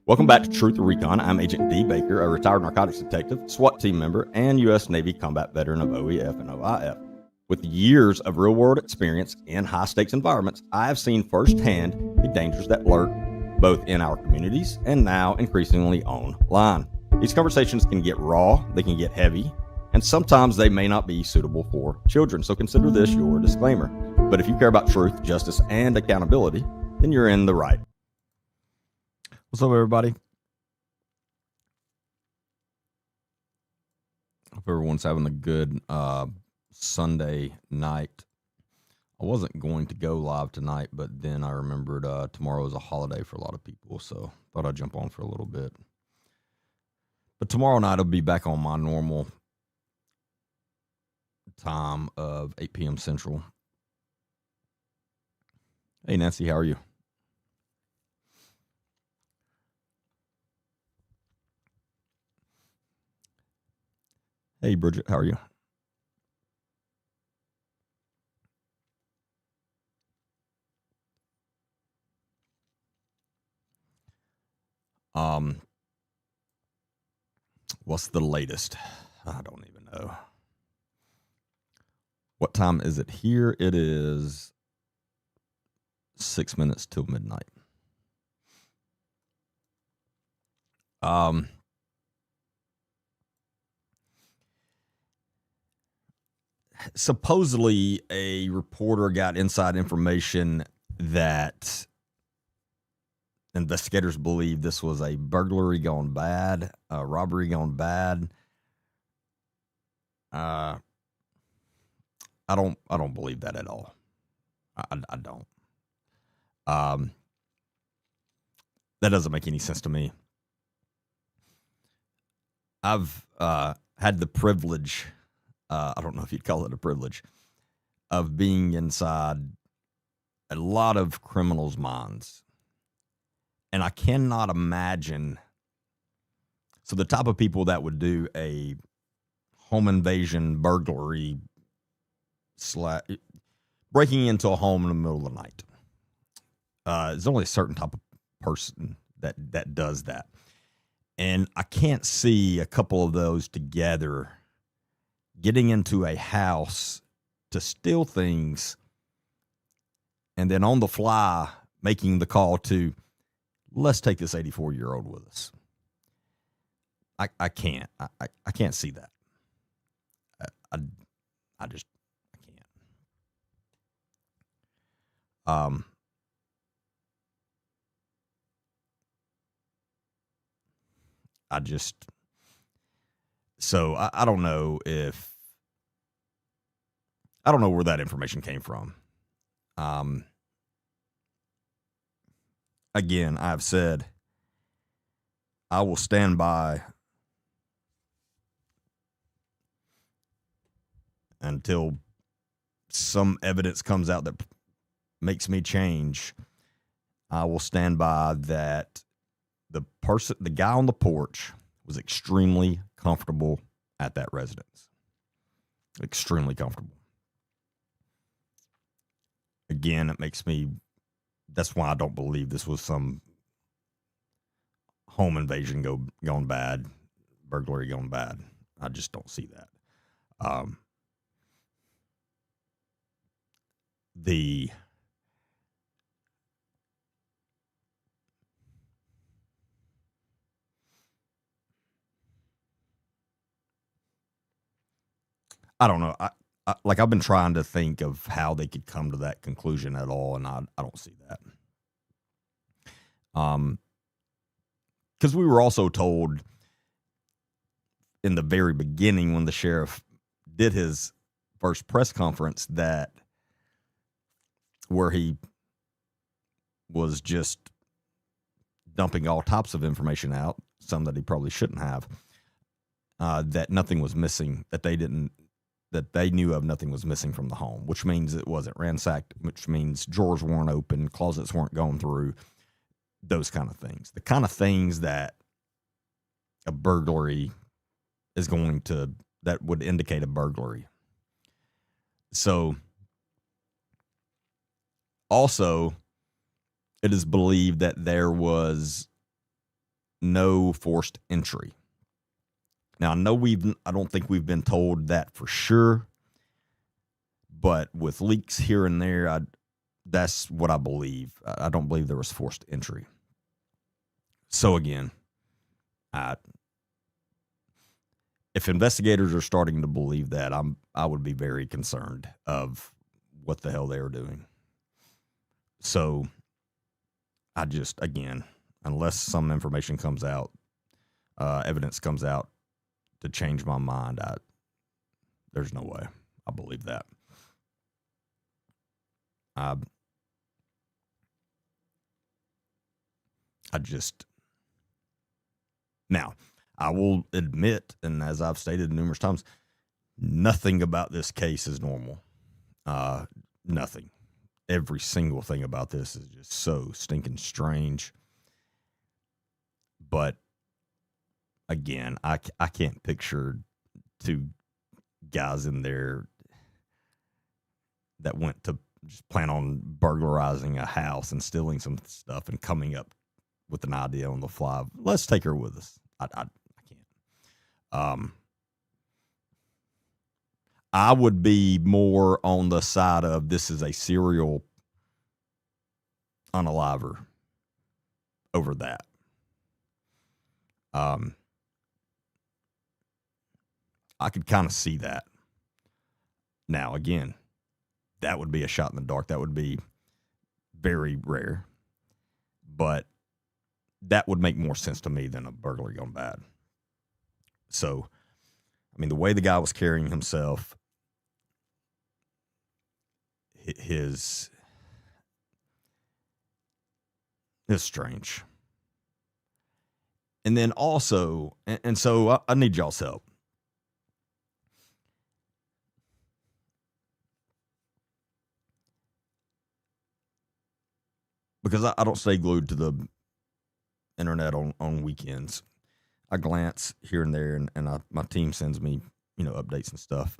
Welcome back to Truth or Recon. I'm Agent D. Baker, a retired narcotics detective, SWAT team member, and U.S. Navy combat veteran of OEF and OIF. With years of real-world experience in high-stakes environments, I have seen firsthand the dangers that lurk both in our communities and now increasingly online. These conversations can get raw, they can get heavy, and sometimes they may not be suitable for children, so consider this your disclaimer. But if you care about truth, justice, and accountability, then you're in the right. What's up, everybody? Hope everyone's having a good Sunday night. I wasn't going to go live tonight, but then I remembered tomorrow is a holiday for a lot of people, so thought I'd jump on for a little bit. But tomorrow night I'll be back on my normal time of 8 p.m. Central. Hey, Nancy, how are you? Hey, Bridget, how are you? What's the latest? I don't even know. What time is it here? It is 6 minutes till midnight. Supposedly a reporter got inside information that investigators believe this was a burglary gone bad, a robbery gone bad. I don't believe that at all. I don't. That doesn't make any sense to me. I've had the privilege, I don't know if you'd call it a privilege, of being inside a lot of criminals' minds. And I cannot imagine. So the type of people that would do a home invasion, burglary, breaking into a home in the middle of the night. There's only a certain type of person that does that. And I can't see a couple of those together getting into a house to steal things and then on the fly making the call to, let's take this 84-year-old with us. I can't. I can't see that. I can't. So I don't know I don't know where that information came from. Again, I've said I will stand by until some evidence comes out that makes me change. I will stand by that the guy on the porch was extremely comfortable at that residence. Extremely comfortable. Again, that's why I don't believe this was some home invasion gone bad, burglary gone bad. I just don't see that. I don't know. I've been trying to think of how they could come to that conclusion at all, and I don't see that. Because we were also told in the very beginning when the sheriff did his first press conference that where he was just dumping all types of information out, some that he probably shouldn't have, that nothing was missing, that they knew of nothing was missing from the home, which means it wasn't ransacked, which means drawers weren't open, closets weren't going through, those kind of things. The kind of things that a burglary is that would indicate a burglary. So, also, it is believed that there was no forced entry. Now, I don't think we've been told that for sure, but with leaks here and there, that's what I believe. I don't believe there was forced entry. So again, if investigators are starting to believe that, I would be very concerned of what the hell they were doing. So I just, again, unless some information comes out, evidence comes out to change my mind, there's no way I believe that. I just, now, I will admit, and as I've stated numerous times, nothing about this case is normal. Nothing. Every single thing about this is just so stinking strange. But again, I can't picture two guys in there that went to just plan on burglarizing a house and stealing some stuff and coming up with an idea on the fly. Let's take her with us. I can't. I would be more on the side of this is a serial unaliver over that. I could kind of see that. Now, again, that would be a shot in the dark. That would be very rare. But that would make more sense to me than a burglary gone bad. So, I mean, the way the guy was carrying himself, his is strange. And then also, and so I need y'all's help. Because I don't stay glued to the internet on weekends. I glance here and there, and my team sends me, updates and stuff.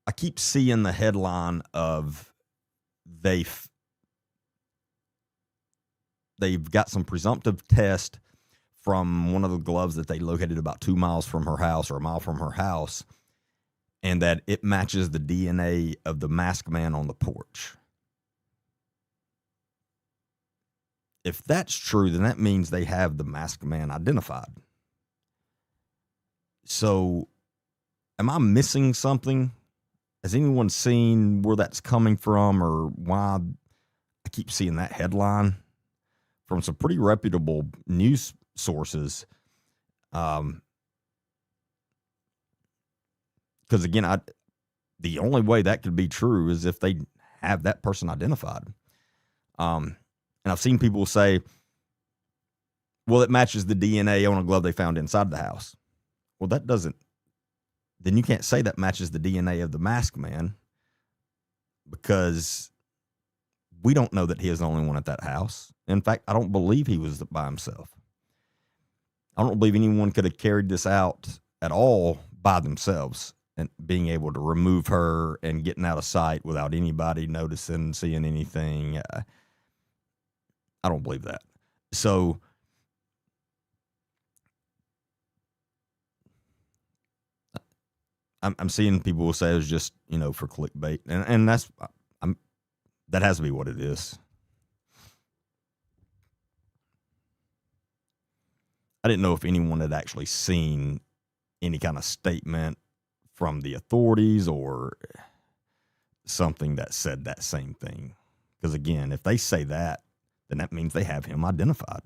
I keep seeing the headline of they've got some presumptive test from one of the gloves that they located about 2 miles from her house or a mile from her house, and that it matches the DNA of the masked man on the porch. If that's true, then that means they have the masked man identified. So, am I missing something? Has anyone seen where that's coming from or why I keep seeing that headline from some pretty reputable news sources? Because again, the only way that could be true is if they have that person identified. And I've seen people say, well, it matches the DNA on a glove they found inside the house. Well, that doesn't. Then you can't say that matches the DNA of the masked man because we don't know that he is the only one at that house. In fact, I don't believe he was by himself. I don't believe anyone could have carried this out at all by themselves and being able to remove her and getting out of sight without anybody noticing, seeing anything. I don't believe that. So I'm seeing people say it was just, for clickbait. And that has to be what it is. I didn't know if anyone had actually seen any kind of statement from the authorities or something that said that same thing. Because again, if they say that, then that means they have him identified.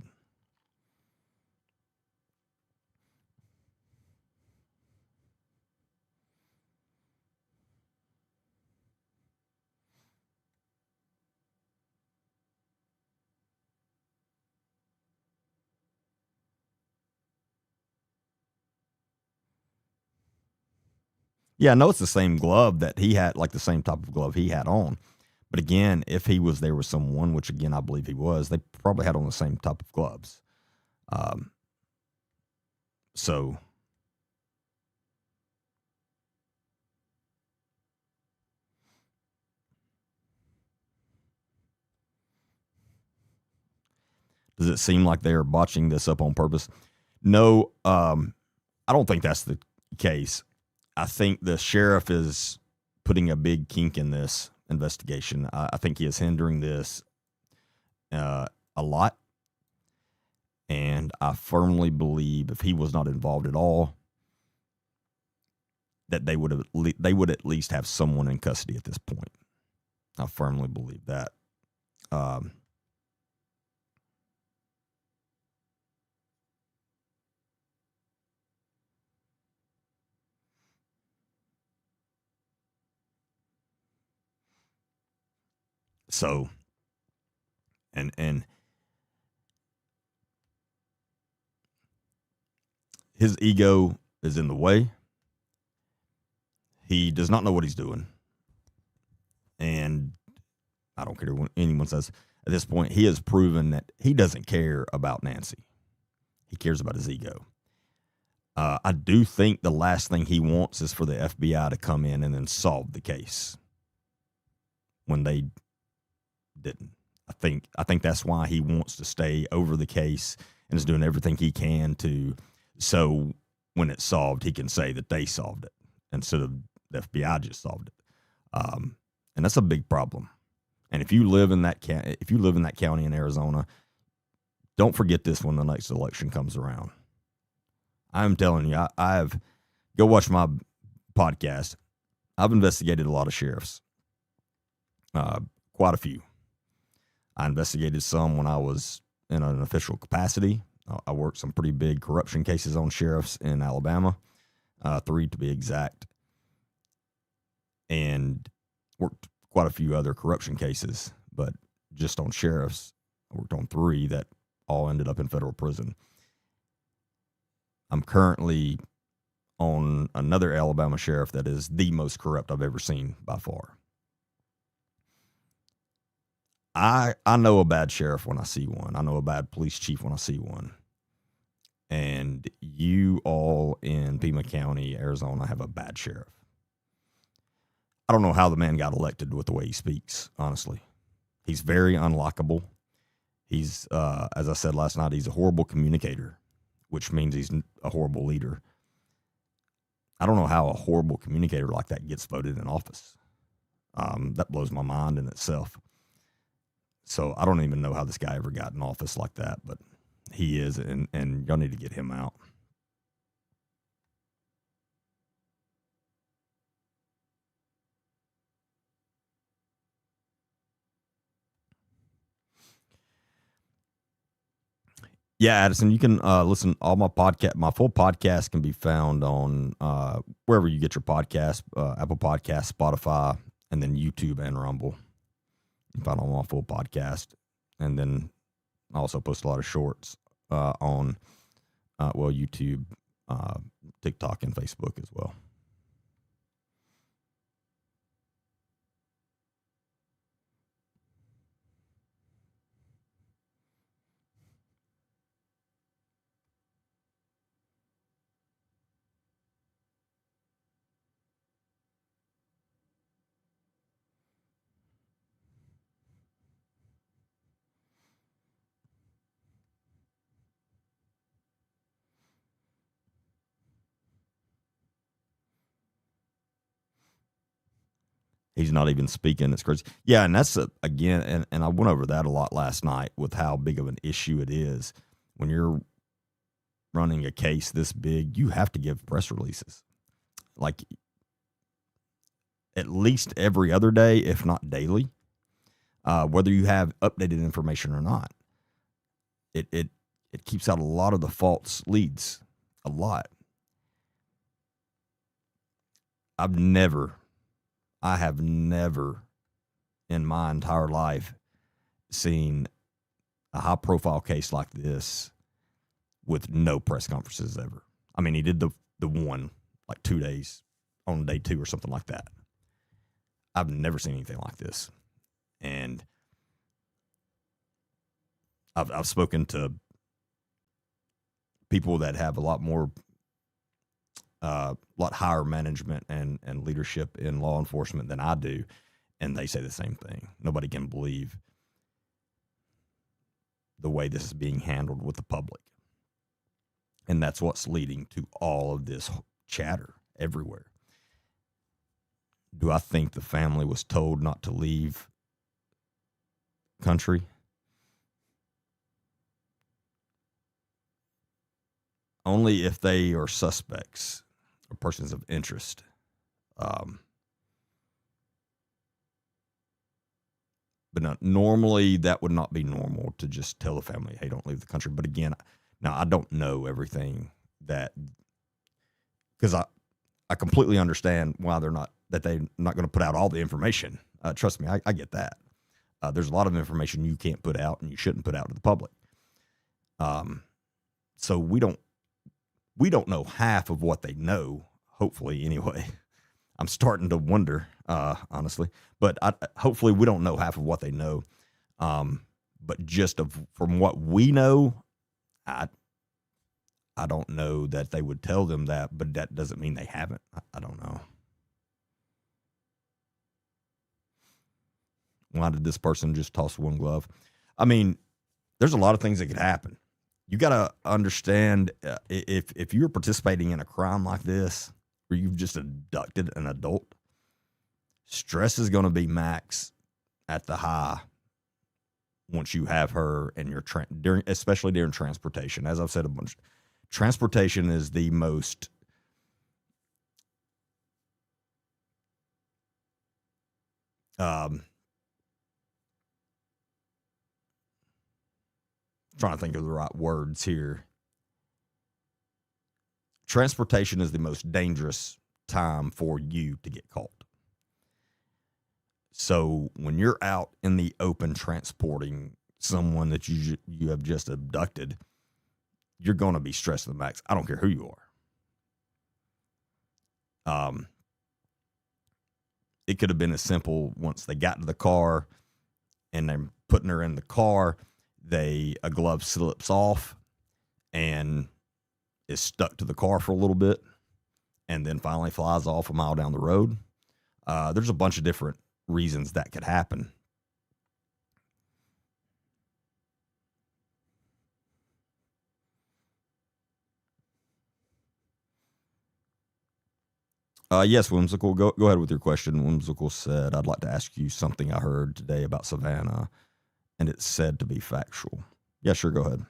Yeah, I know it's the same glove that he had, like the same type of glove he had on. But again, if he was there with someone, which again I believe he was, they probably had on the same type of gloves. So Does it seem like they're botching this up on purpose? No, I don't think that's the case. I think the sheriff is putting a big kink in this investigation. I think he is hindering this a lot. And I firmly believe if he was not involved at all, that they would at least have someone in custody at this point. I firmly believe that. So, and his ego is in the way. He does not know what he's doing. And I don't care what anyone says. At this point, he has proven that he doesn't care about Nancy. He cares about his ego. I do think the last thing he wants is for the FBI to come in and then solve the case when they didn't. I think that's why he wants to stay over the case and is doing everything he can to, so when it's solved, he can say that they solved it instead of the FBI just solved it. And that's a big problem. And if you live in that county in Arizona, don't forget this when the next election comes around. I'm telling you, I've go watch my podcast. I've investigated a lot of sheriffs, quite a few. I investigated some when I was in an official capacity. I worked some pretty big corruption cases on sheriffs in Alabama, 3 to be exact, and worked quite a few other corruption cases. But just on sheriffs, I worked on 3 that all ended up in federal prison. I'm currently on another Alabama sheriff that is the most corrupt I've ever seen by far. I know a bad sheriff when I see one. I know a bad police chief when I see one. And you all in Pima County, Arizona, have a bad sheriff. I don't know how the man got elected with the way he speaks, honestly. He's very unlikable. He's, as I said last night, he's a horrible communicator, which means he's a horrible leader. I don't know how a horrible communicator like that gets voted in office. That blows my mind in itself. So I don't even know how this guy ever got in office like that, but he is, and y'all need to get him out. Yeah, Addison, you can listen. All my full podcast can be found on wherever you get your podcast, Apple Podcasts, Spotify, and then YouTube and Rumble. You can find all my full podcast, and then I also post a lot of shorts on YouTube, TikTok, and Facebook as well. He's not even speaking. It's crazy. Yeah, and that's, again, and I went over that a lot last night with how big of an issue it is. When you're running a case this big, you have to give press releases. Like, at least every other day, if not daily, whether you have updated information or not. It keeps out a lot of the false leads, a lot. I have never in my entire life seen a high profile case like this with no press conferences ever. I mean, he did the one like 2 days on day 2 or something like that. I've never seen anything like this. And I've spoken to people that have a lot more lot higher management and leadership in law enforcement than I do, and they say the same thing. Nobody can believe the way this is being handled with the public. And that's what's leading to all of this chatter everywhere. Do I think the family was told not to leave country? Only if they are suspects or persons of interest. But no, normally that would not be normal to just tell the family, hey, don't leave the country. But again, now I don't know everything that, because I completely understand why they're not going to put out all the information. Trust me, I get that. There's a lot of information you can't put out and you shouldn't put out to the public. So we don't know half of what they know, hopefully anyway. I'm starting to wonder, honestly, but hopefully we don't know half of what they know. But just from what we know, I don't know that they would tell them that, but that doesn't mean they haven't. I don't know. Why did this person just toss one glove? I mean, there's a lot of things that could happen. You got to understand, if you're participating in a crime like this, where you've just abducted an adult, stress is going to be max at the high once you have her and your especially during transportation. As I've said a bunch, transportation is the most trying to think of the right words here. Transportation is the most dangerous time for you to get caught. So when you're out in the open transporting someone that you have just abducted, you're going to be stressed to the max. I don't care who you are. It could have been as simple, once they got to the car and they're putting her in the car, a glove slips off and is stuck to the car for a little bit and then finally flies off a mile down the road. There's a bunch of different reasons that could happen. Yes, Whimsical, go ahead with your question. Whimsical said, I'd like to ask you something I heard today about Savannah, and it's said to be factual. Yeah, sure, go ahead.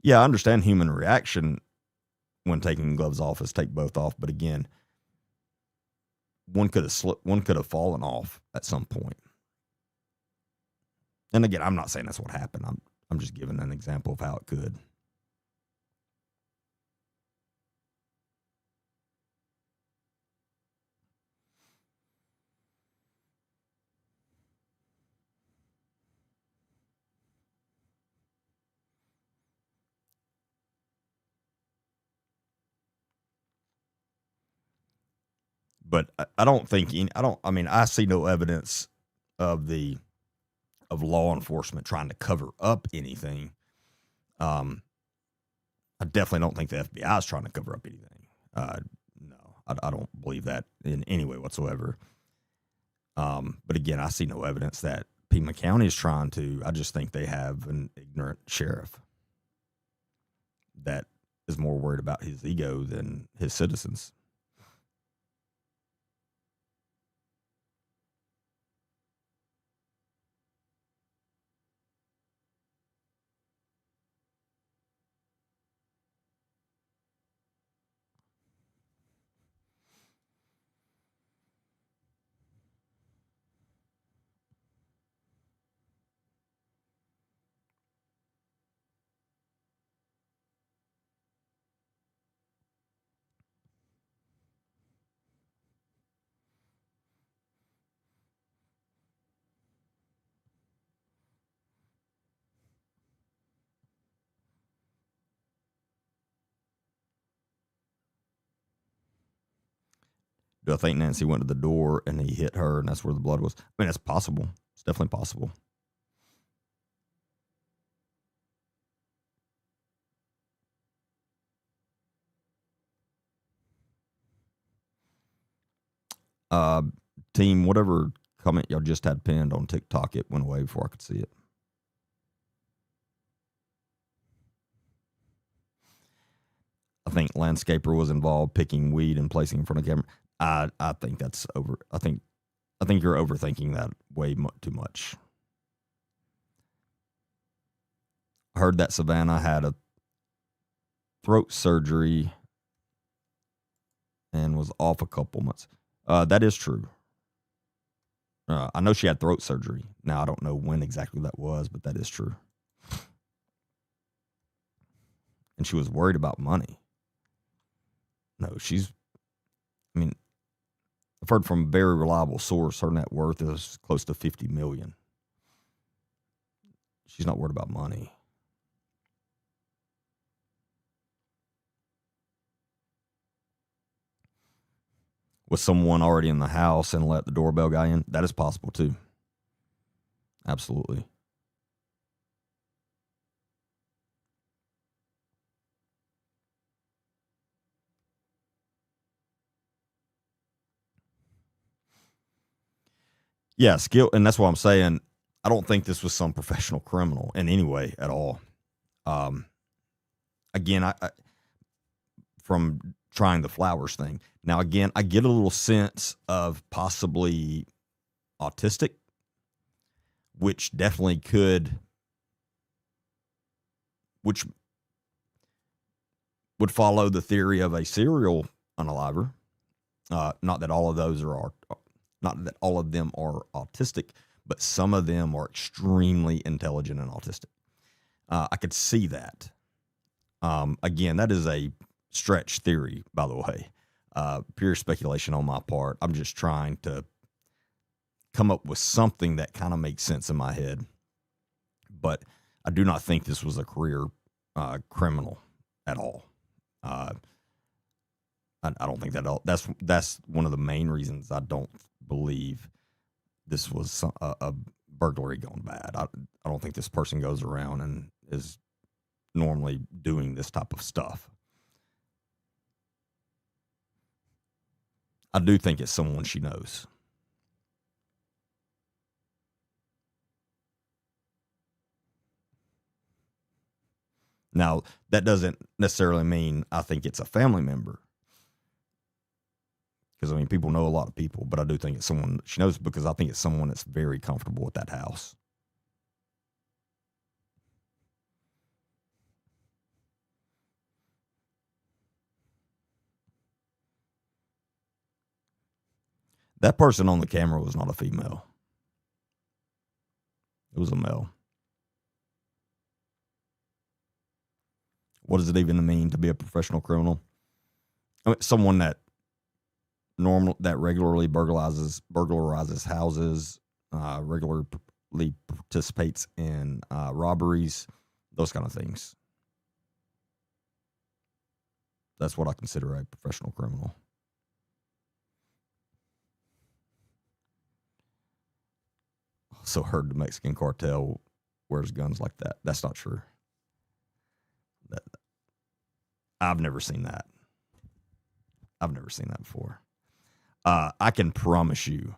Yeah, I understand human reaction when taking gloves off is take both off, but again, one could have slipped, one could have fallen off at some point. And again, I'm not saying that's what happened. I'm just giving an example of how it could. But I don't think I mean, I see no evidence of law enforcement trying to cover up anything. I definitely don't think the FBI is trying to cover up anything. No, I don't believe that in any way whatsoever. But again, I see no evidence that Pima County is trying to. I just think they have an ignorant sheriff that is more worried about his ego than his citizens. Do I think Nancy went to the door and he hit her and that's where the blood was? I mean, that's possible. It's definitely possible. Team, whatever comment y'all just had pinned on TikTok, it went away before I could see it. I think landscaper was involved picking weed and placing in front of the camera. I think that's over. I think you're overthinking that way too much. I heard that Savannah had a throat surgery and was off a couple months. That is true. I know she had throat surgery. Now, I don't know when exactly that was, but that is true. And she was worried about money. No, I mean, I've heard from a very reliable source her net worth is close to $50 million. She's not worried about money. Was someone already in the house and let the doorbell guy in? That is possible too. Absolutely. Yeah, skill, and that's what I'm saying. I don't think this was some professional criminal in any way at all. Again, I from trying the flowers thing. Now, again, I get a little sense of possibly autistic, which definitely which would follow the theory of a serial unaliver. Not that all of those not that all of them are autistic, but some of them are extremely intelligent and autistic. I could see that. Again, that is a stretch theory, by the way. Pure speculation on my part. I'm just trying to come up with something that kind of makes sense in my head. But I do not think this was a career criminal at all. I don't think that. That's one of the main reasons I don't believe this was a burglary gone bad. I don't think this person goes around and is normally doing this type of stuff. I do think it's someone she knows. Now, that doesn't necessarily mean I think it's a family member. Because, I mean, people know a lot of people, but I do think it's someone she knows because I think it's someone that's very comfortable with that house. That person on the camera was not a female. It was a male. What does it even mean to be a professional criminal? I mean, someone that regularly burglarizes houses, regularly participates in robberies, those kind of things. That's what I consider a professional criminal. Also heard the Mexican cartel wears guns like that. That's not true. I've never seen that. I've never seen that before. I can promise you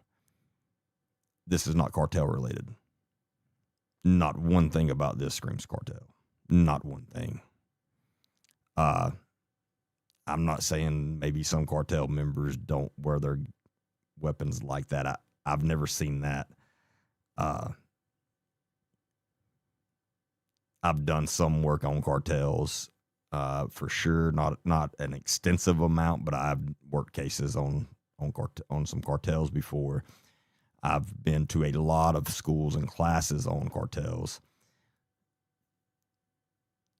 this is not cartel related. Not one thing about this screams cartel. Not one thing. I'm not saying maybe some cartel members don't wear their weapons like that. I've never seen that. I've done some work on cartels, for sure. Not an extensive amount, but I've worked cases on some cartels before. I've been to a lot of schools and classes on cartels.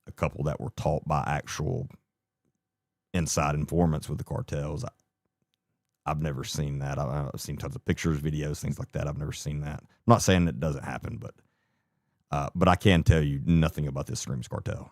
A couple that were taught by actual inside informants with the cartels. I've never seen that. I've seen tons of pictures, videos, things like that. I've never seen that. I'm not saying it doesn't happen, but I can tell you nothing about this screams cartel.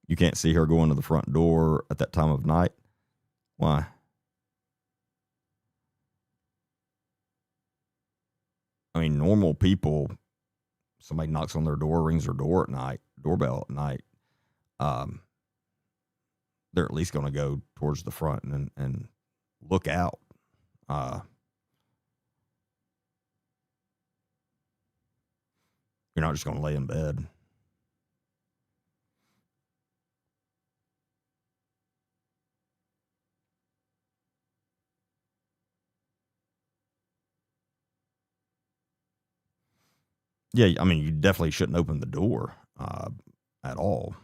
You can't see her going to the front door at that time of night. Why? I mean, normal people, somebody knocks on their door, rings their doorbell at night, they're at least going to go towards the front and look out. You're not just going to lay in bed. Yeah, I mean, you definitely shouldn't open the door at all.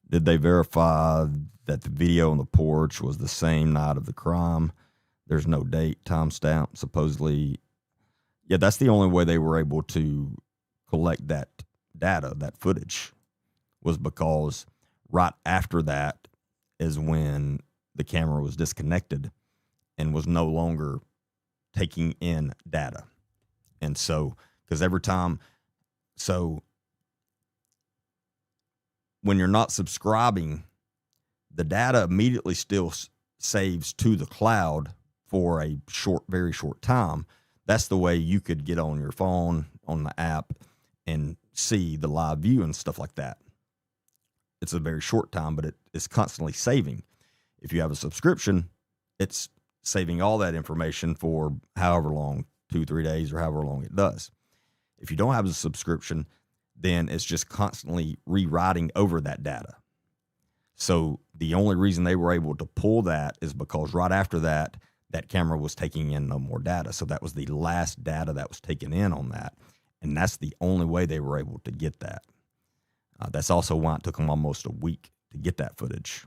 Did they verify that the video on the porch was the same night of the crime? There's no date, timestamp, supposedly. Yeah, that's the only way they were able to collect that data, that footage, was because right after that is when the camera was disconnected and was no longer taking in data. And so, because every time, so when you're not subscribing, the data immediately still saves to the cloud for a very short time. That's the way you could get on your phone, on the app, and see the live view and stuff like that. It's a very short time, but it is constantly saving. If you have a subscription, it's saving all that information for however long, 2-3 days, or however long it does. If you don't have a subscription, then it's just constantly rewriting over that data. So the only reason they were able to pull that is because right after that, that camera was taking in no more data. So that was the last data that was taken in on that. And that's the only way they were able to get that. That's also why it took them almost a week to get that footage.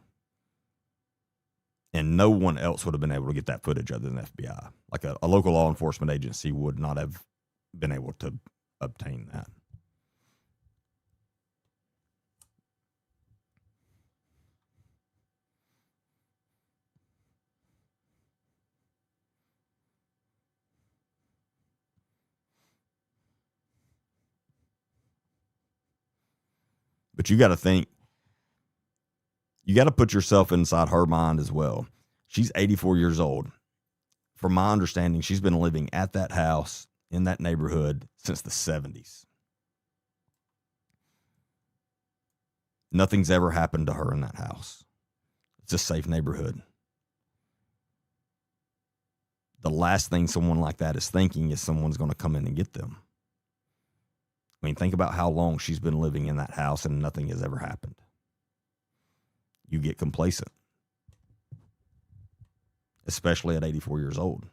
And no one else would have been able to get that footage other than the FBI. Like a local law enforcement agency would not have been able to obtain that. But you got to think, you got to put yourself inside her mind as well. She's 84 years old. From my understanding, she's been living at that house in that neighborhood since the 70s. Nothing's ever happened to her in that house. It's a safe neighborhood. The last thing someone like that is thinking is someone's going to come in and get them. I mean, think about how long she's been living in that house and nothing has ever happened. You get complacent, especially at 84 years old.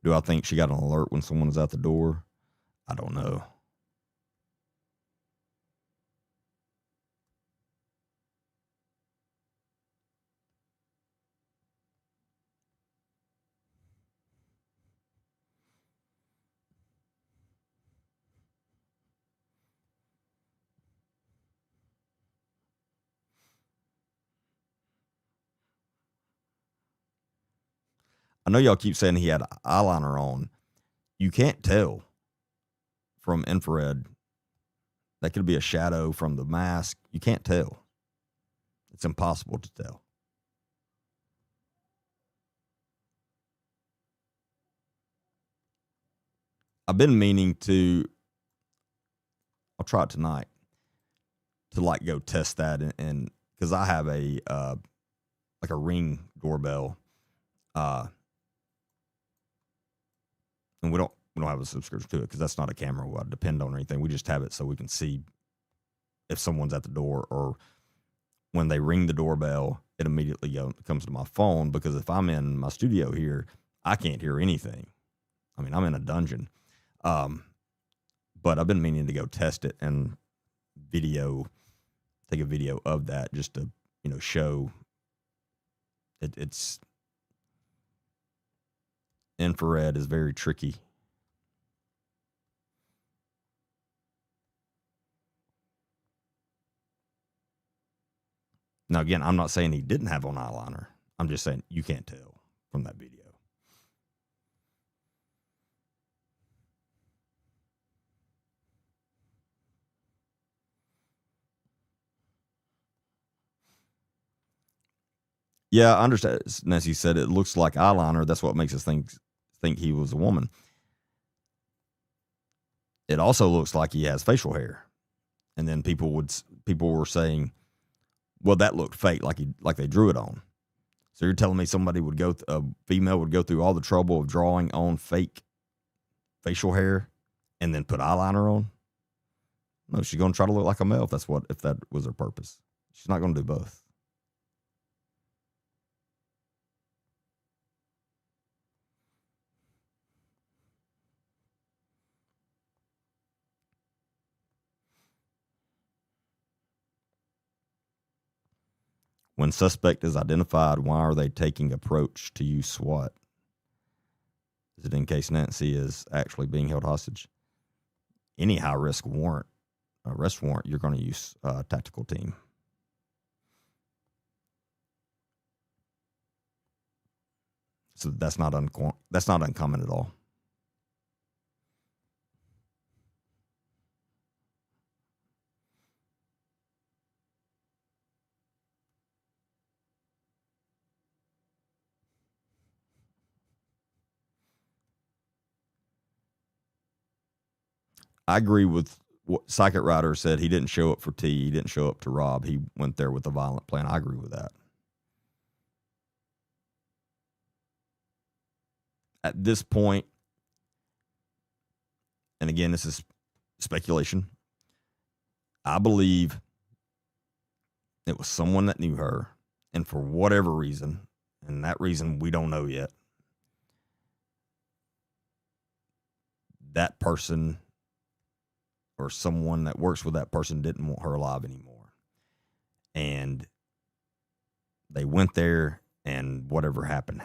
Do I think she got an alert when someone was at the door? I don't know. I know y'all keep saying he had eyeliner on. You can't tell from infrared. That could be a shadow from the mask. You can't tell. It's impossible to tell. I've been meaning to, I'll try it tonight, to like go test that, and because I have a like a Ring doorbell, and we don't have a subscription to it because that's not a camera we depend on or anything. We just have it so we can see if someone's at the door, or when they ring the doorbell, it immediately comes to my phone, because if I'm in my studio here, I can't hear anything. I mean, I'm in a dungeon. But I've been meaning to go test it and take a video of that just to, show it's infrared is very tricky. Now, again, I'm not saying he didn't have on eyeliner. I'm just saying you can't tell from that video. Yeah, I understand. Nancy said it looks like eyeliner. That's what makes us think he was a woman. It also looks like he has facial hair. And then people were saying, well, that looked fake, like they drew it on. So you're telling me a female would go through all the trouble of drawing on fake facial hair and then put eyeliner on? No, she's going to try to look like a male if that was her purpose. She's not going to do both. When suspect is identified, why are they taking approach to use SWAT? Is it in case Nancy is actually being held hostage? Any high-risk arrest warrant, you're going to use a tactical team. So that's not uncommon at all. I agree with what Psychic Rider said. He didn't show up for T. He didn't show up to rob. He went there with a violent plan. I agree with that. At this point, and again, this is speculation, I believe it was someone that knew her, and for whatever reason, and that reason we don't know yet, that person or someone that works with that person didn't want her alive anymore. And they went there, and whatever happened.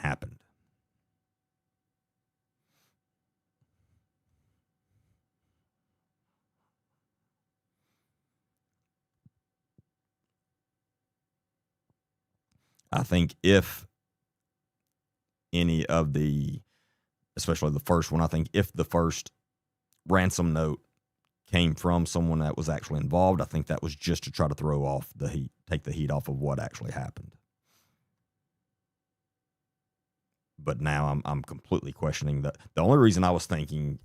I think if any of especially the first one, I think if the first ransom note came from someone that was actually involved, I think that was just to try to throw off the heat, take the heat off of what actually happened. But now I'm completely questioning that. The only reason I was thinking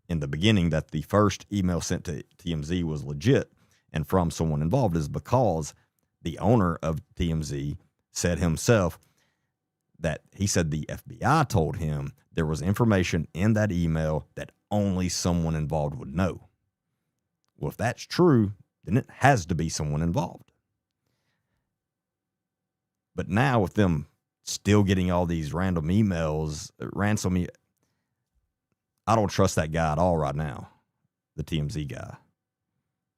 in the beginning that the first email sent to TMZ was legit and from someone involved is because the owner of TMZ said himself that he said the FBI told him there was information in that email that only someone involved would know. Well, if that's true, then it has to be someone involved. But now with them still getting all these random emails, I don't trust that guy at all right now, the TMZ guy.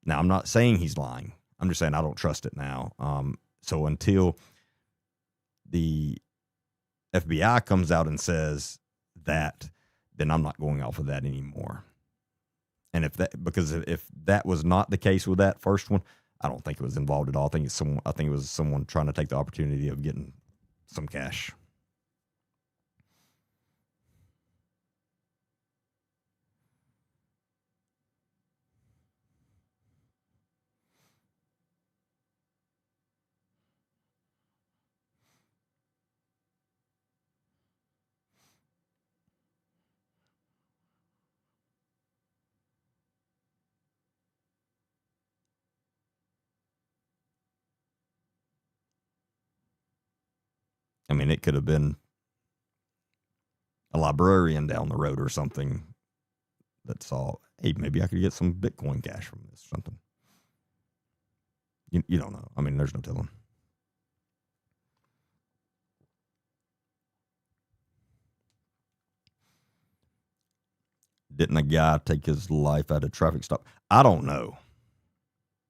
Now, I'm not saying he's lying. I'm just saying I don't trust it now. So until the FBI comes out and says that, then I'm not going off of that anymore. And if that was not the case with that first one, I don't think it was involved at all. I think it was someone trying to take the opportunity of getting some cash. I mean, it could have been a librarian down the road or something that saw, hey, maybe I could get some Bitcoin cash from this or something. You don't know. I mean, there's no telling. Didn't a guy take his life at a traffic stop? I don't know.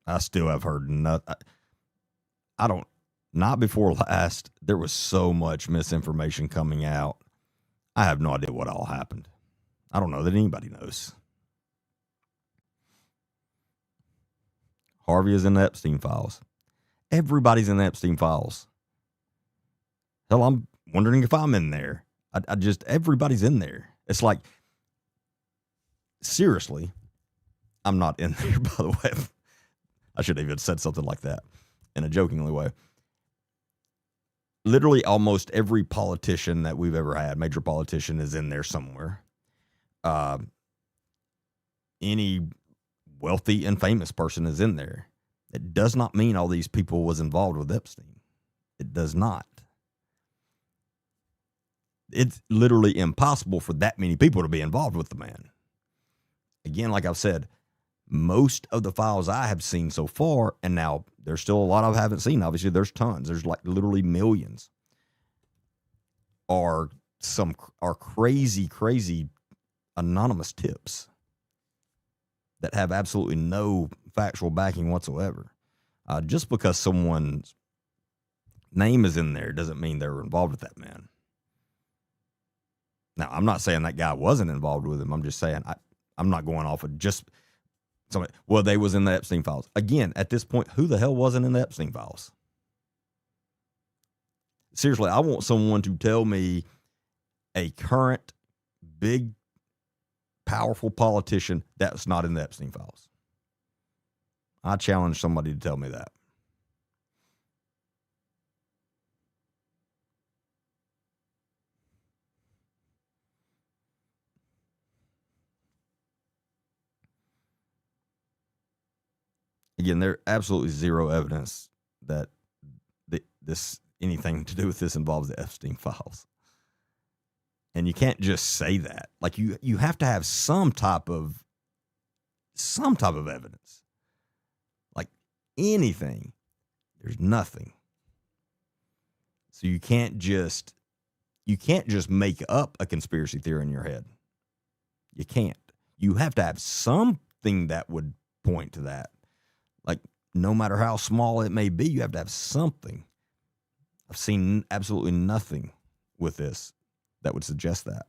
I still have heard nothing. I don't. Not before last. There was so much misinformation coming out. I have no idea what all happened. I don't know that anybody knows. Harvey is in the Epstein files. Everybody's in the Epstein files. Hell, I'm wondering if I'm in there. I just, everybody's in there. It's like, seriously, I'm not in there, by the way. I should have even said something like that in a jokingly way. Literally almost every politician that we've ever had, major politician, is in there somewhere. Any wealthy and famous person is in there. It does not mean all these people was involved with Epstein. It does not. It's literally impossible for that many people to be involved with the man. Again, like I've said, most of the files I have seen so far, and now there's still a lot I haven't seen. Obviously, there's tons. There's like literally millions. Are crazy anonymous tips that have absolutely no factual backing whatsoever. Just because someone's name is in there doesn't mean they're involved with that man. Now, I'm not saying that guy wasn't involved with him. I'm just saying I'm not going off of just somebody. Well, they was in the Epstein files. Again, at this point, who the hell wasn't in the Epstein files? Seriously, I want someone to tell me a current, big, powerful politician that's not in the Epstein files. I challenge somebody to tell me that. Again, there's absolutely zero evidence that this anything to do with this involves the Epstein files. And you can't just say that. Like you have to have some type of evidence. Like anything. There's nothing. So you can't just make up a conspiracy theory in your head. You can't. You have to have something that would point to that. Like, no matter how small it may be, you have to have something. I've seen absolutely nothing with this that would suggest that.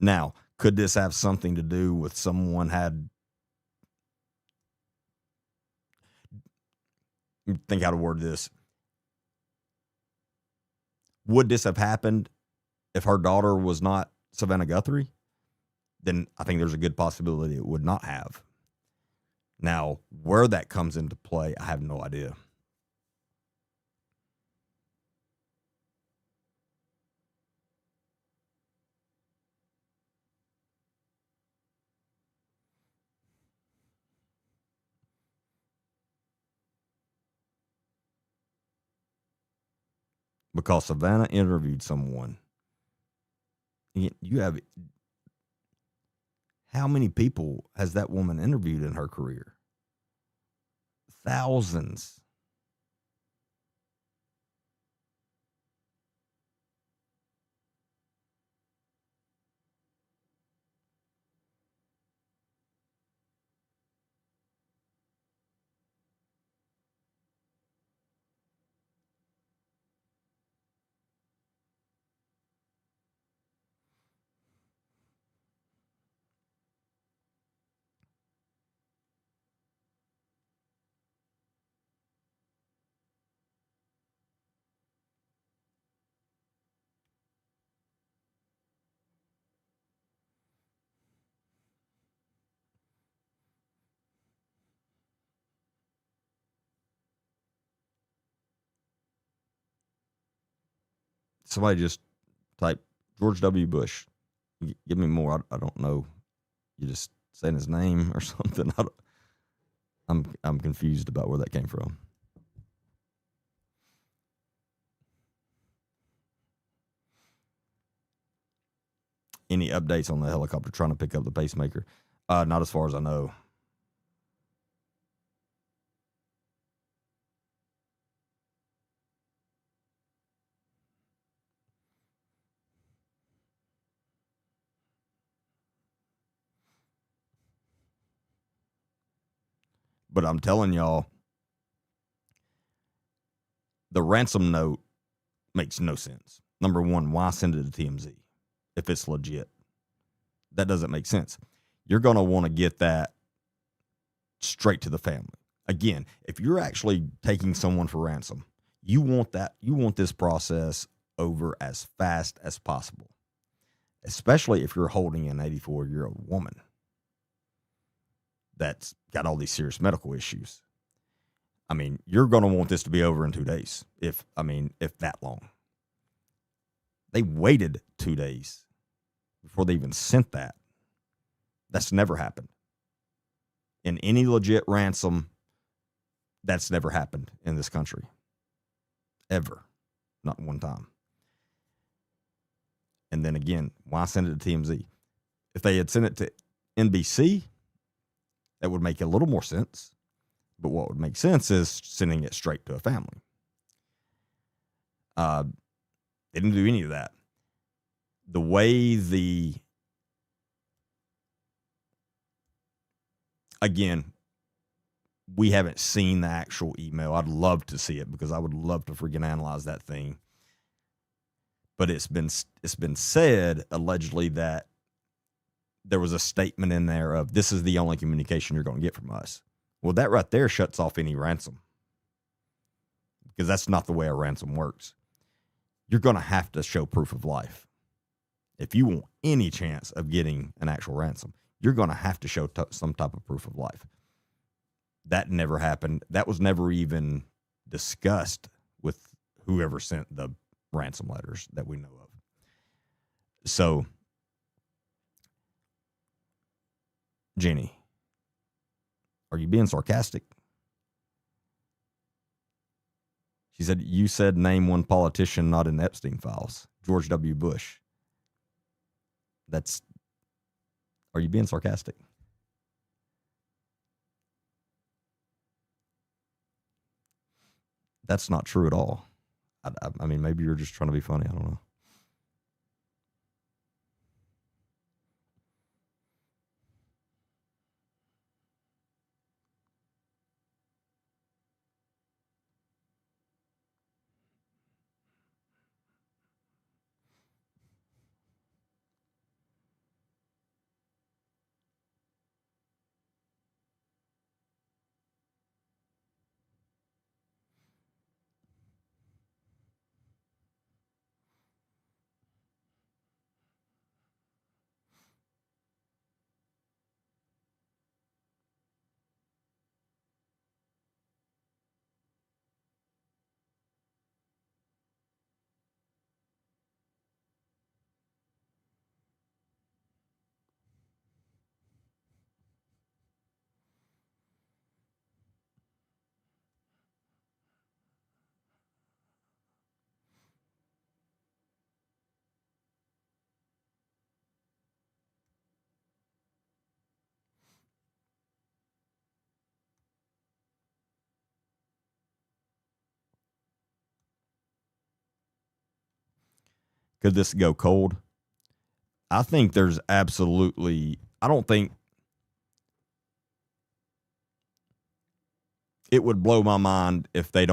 Now, could this have something to do with someone had... Think how to word this. Would this have happened if her daughter was not Savannah Guthrie? Then I think there's a good possibility it would not have. Now, where that comes into play, I have no idea. Because Savannah interviewed someone. You have... How many people has that woman interviewed in her career? Thousands. Somebody just type George W. Bush. Give me more. I don't know. You just saying his name or something. I'm confused about where that came from. any updates on the helicopter trying to pick up the pacemaker? Not as far as I know. But I'm telling y'all, the ransom note makes no sense. Number one, why send it to TMZ if it's legit? That doesn't make sense. You're going to want to get that straight to the family. Again, if you're actually taking someone for ransom, you want this process over as fast as possible, especially if you're holding an 84-year-old woman that's got all these serious medical issues. I mean, you're going to want this to be over in 2 days, if that long. They waited 2 days before they even sent that. That's never happened. In any legit ransom, that's never happened in this country. Ever. Not one time. And then again, why send it to TMZ? If they had sent it to NBC, that would make a little more sense. But what would make sense is sending it straight to a family. They didn't do any of that. The way again, we haven't seen the actual email. I'd love to see it because I would love to freaking analyze that thing. But it's been said allegedly that there was a statement in there of this is the only communication you're going to get from us. Well, that right there shuts off any ransom because that's not the way a ransom works. You're going to have to show proof of life. If you want any chance of getting an actual ransom, you're going to have to show some type of proof of life. That never happened. That was never even discussed with whoever sent the ransom letters that we know of. So, Jenny, are you being sarcastic? She said, you said name one politician not in Epstein files. George W. Bush. Are you being sarcastic? That's not true at all. I mean, maybe you're just trying to be funny. I don't know. Could this go cold? I think there's absolutely, I don't think it would blow my mind if they're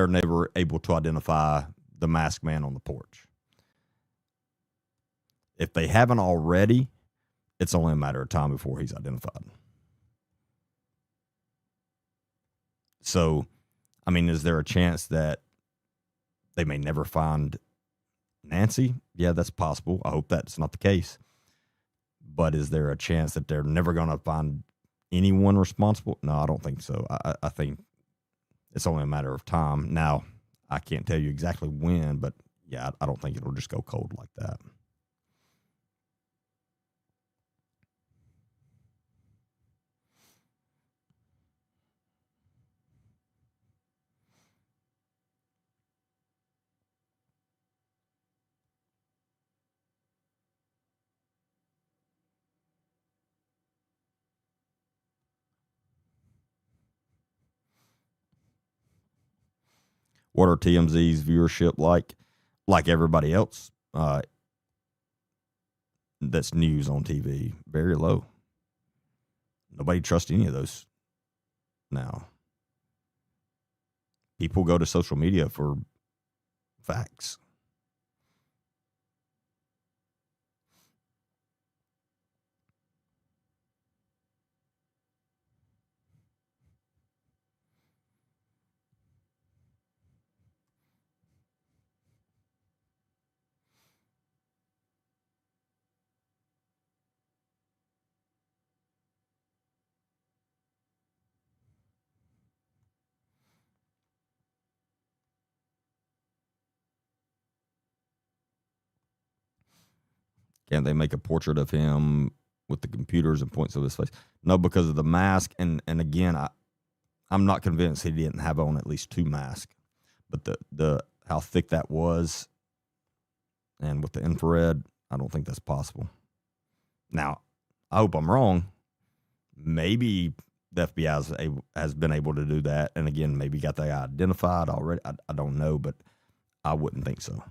never able to identify the masked man on the porch. If they haven't already, it's only a matter of time before he's identified. So, I mean, is there a chance that they may never find Nancy? Yeah, that's possible. I hope that's not the case. But is there a chance that they're never going to find anyone responsible? No, I don't think so. I think it's only a matter of time. Now, I can't tell you exactly when, but yeah, I don't think it'll just go cold like that. What are TMZ's viewership like? Like everybody else, that's news on TV, very low. Nobody trusts any of those now. People go to social media for facts. Can't they make a portrait of him with the computers and points of his face? No, because of the mask. And again, I'm not convinced he didn't have on at least 2 masks. But the how thick that was, and with the infrared, I don't think that's possible. Now, I hope I'm wrong. Maybe the FBI has been able to do that, and again, maybe got that identified already. I don't know, but I wouldn't think so.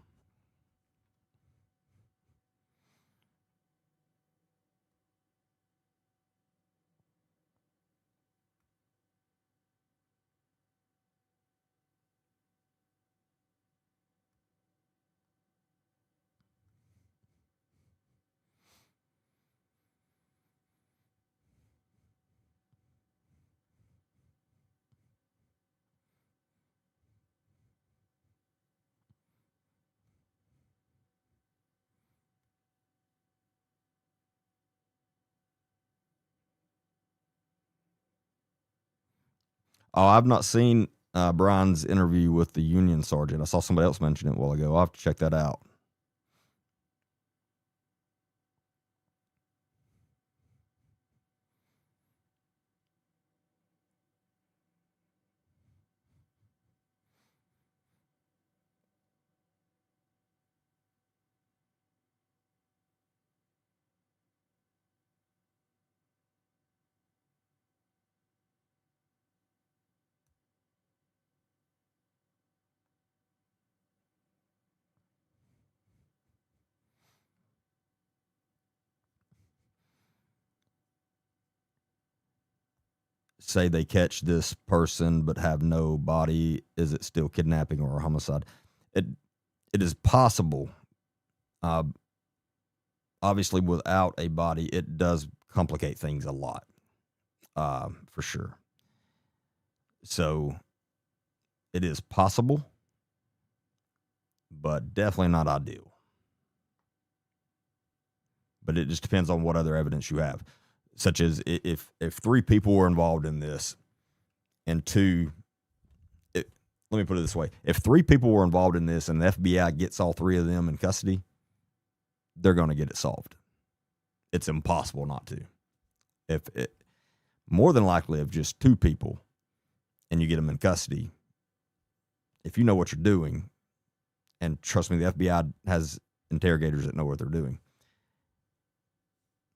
Oh, I've not seen Brian's interview with the Union sergeant. I saw somebody else mention it a while ago. I'll have to check that out. Say they catch this person but have no body, is it still kidnapping or a homicide? It is possible. Uh, Obviously, without a body, it does complicate things a lot, for sure. So it is possible, but definitely not ideal. But it just depends on what other evidence you have, such as if 3 people were involved in this, and 2. Let me put it this way: if 3 people were involved in this, and the FBI gets all 3 of them in custody, they're going to get it solved. It's impossible not to. If it, more than likely, if just 2 people, and you get them in custody, if you know what you're doing, and trust me, the FBI has interrogators that know what they're doing.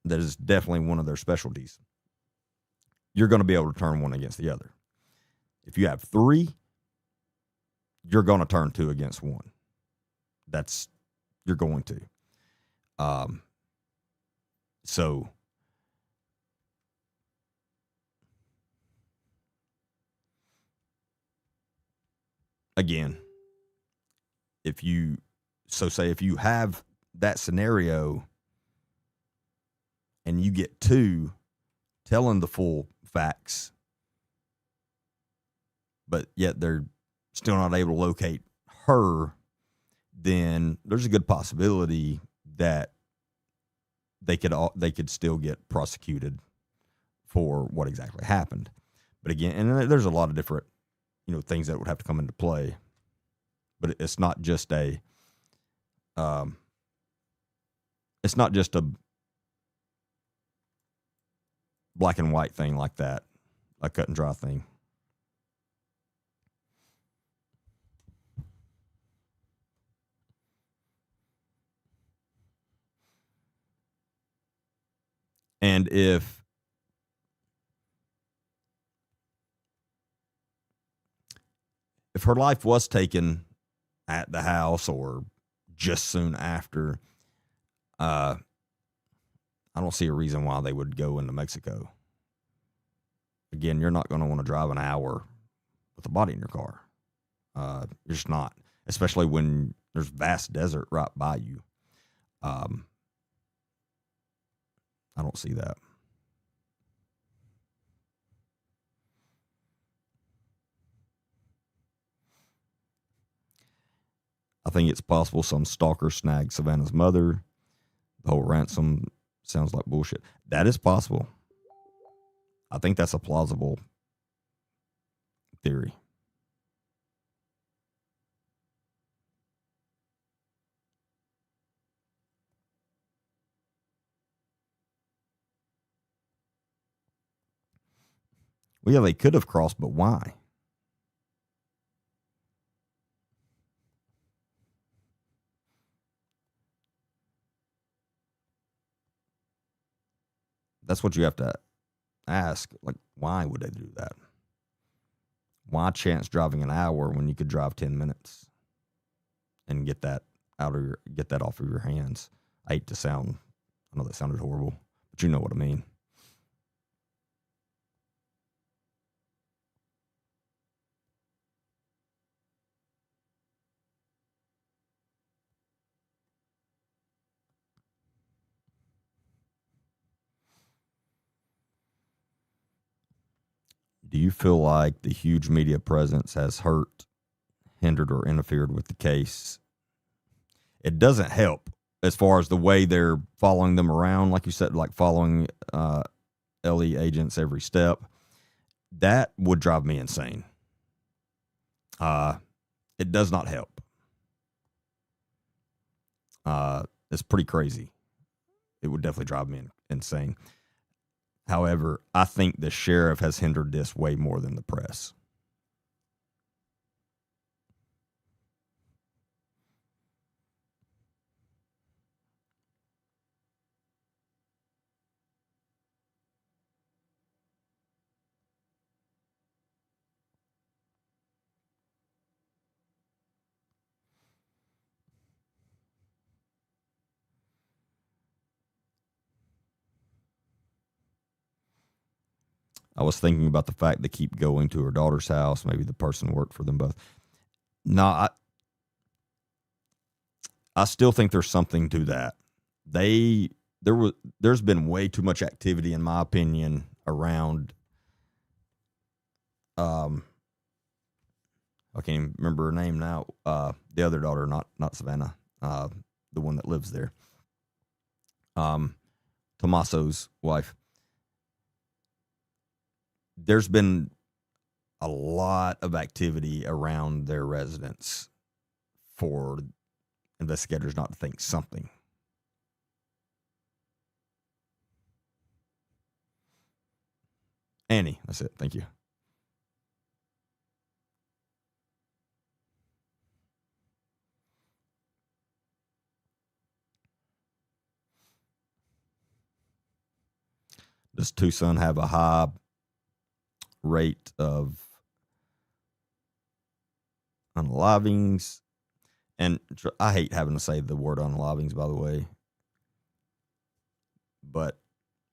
That is definitely one of their specialties. You're going to be able to turn one against the other. If you have 3, you're going to turn 2 against 1. You're going to. So again, say if you have that scenario and you get 2 telling the full facts, but yet they're still not able to locate her, then there's a good possibility that they could still get prosecuted for what exactly happened. But again, and there's a lot of different, things that would have to come into play. But it's not just a black and white thing like that, a cut and dry thing. And if if her life was taken at the house or just soon after, I don't see a reason why they would go into Mexico. Again, you're not going to want to drive an hour with a body in your car. You're just not, especially when there's vast desert right by you. I don't see that. I think it's possible some stalker snagged Savannah's mother. The whole ransom sounds like bullshit. That is possible. I think that's a plausible theory. Well, yeah, they could have crossed, but why? That's what you have to ask. Like, why would they do that? Why chance driving an hour when you could drive 10 minutes and get that off of your hands? I hate to sound, I know that sounded horrible, but you know what I mean. Do you feel like the huge media presence has hurt, hindered, or interfered with the case? It doesn't help as far as the way they're following them around, like you said, like following LE agents every step. That would drive me insane. It does not help. It's pretty crazy. It would definitely drive me insane. However, I think the sheriff has hindered this way more than the press. I was thinking about the fact they keep going to her daughter's house. Maybe the person worked for them both. No, I still think there's something to that. There's been way too much activity, in my opinion, around. I can't even remember her name now. The other daughter, not Savannah, the one that lives there. Tommaso's wife. There's been a lot of activity around their residence for investigators not to think something. Annie, that's it. Thank you. Does Tucson have a high rate of unalivings? And I hate having to say the word unalivings, by the way, but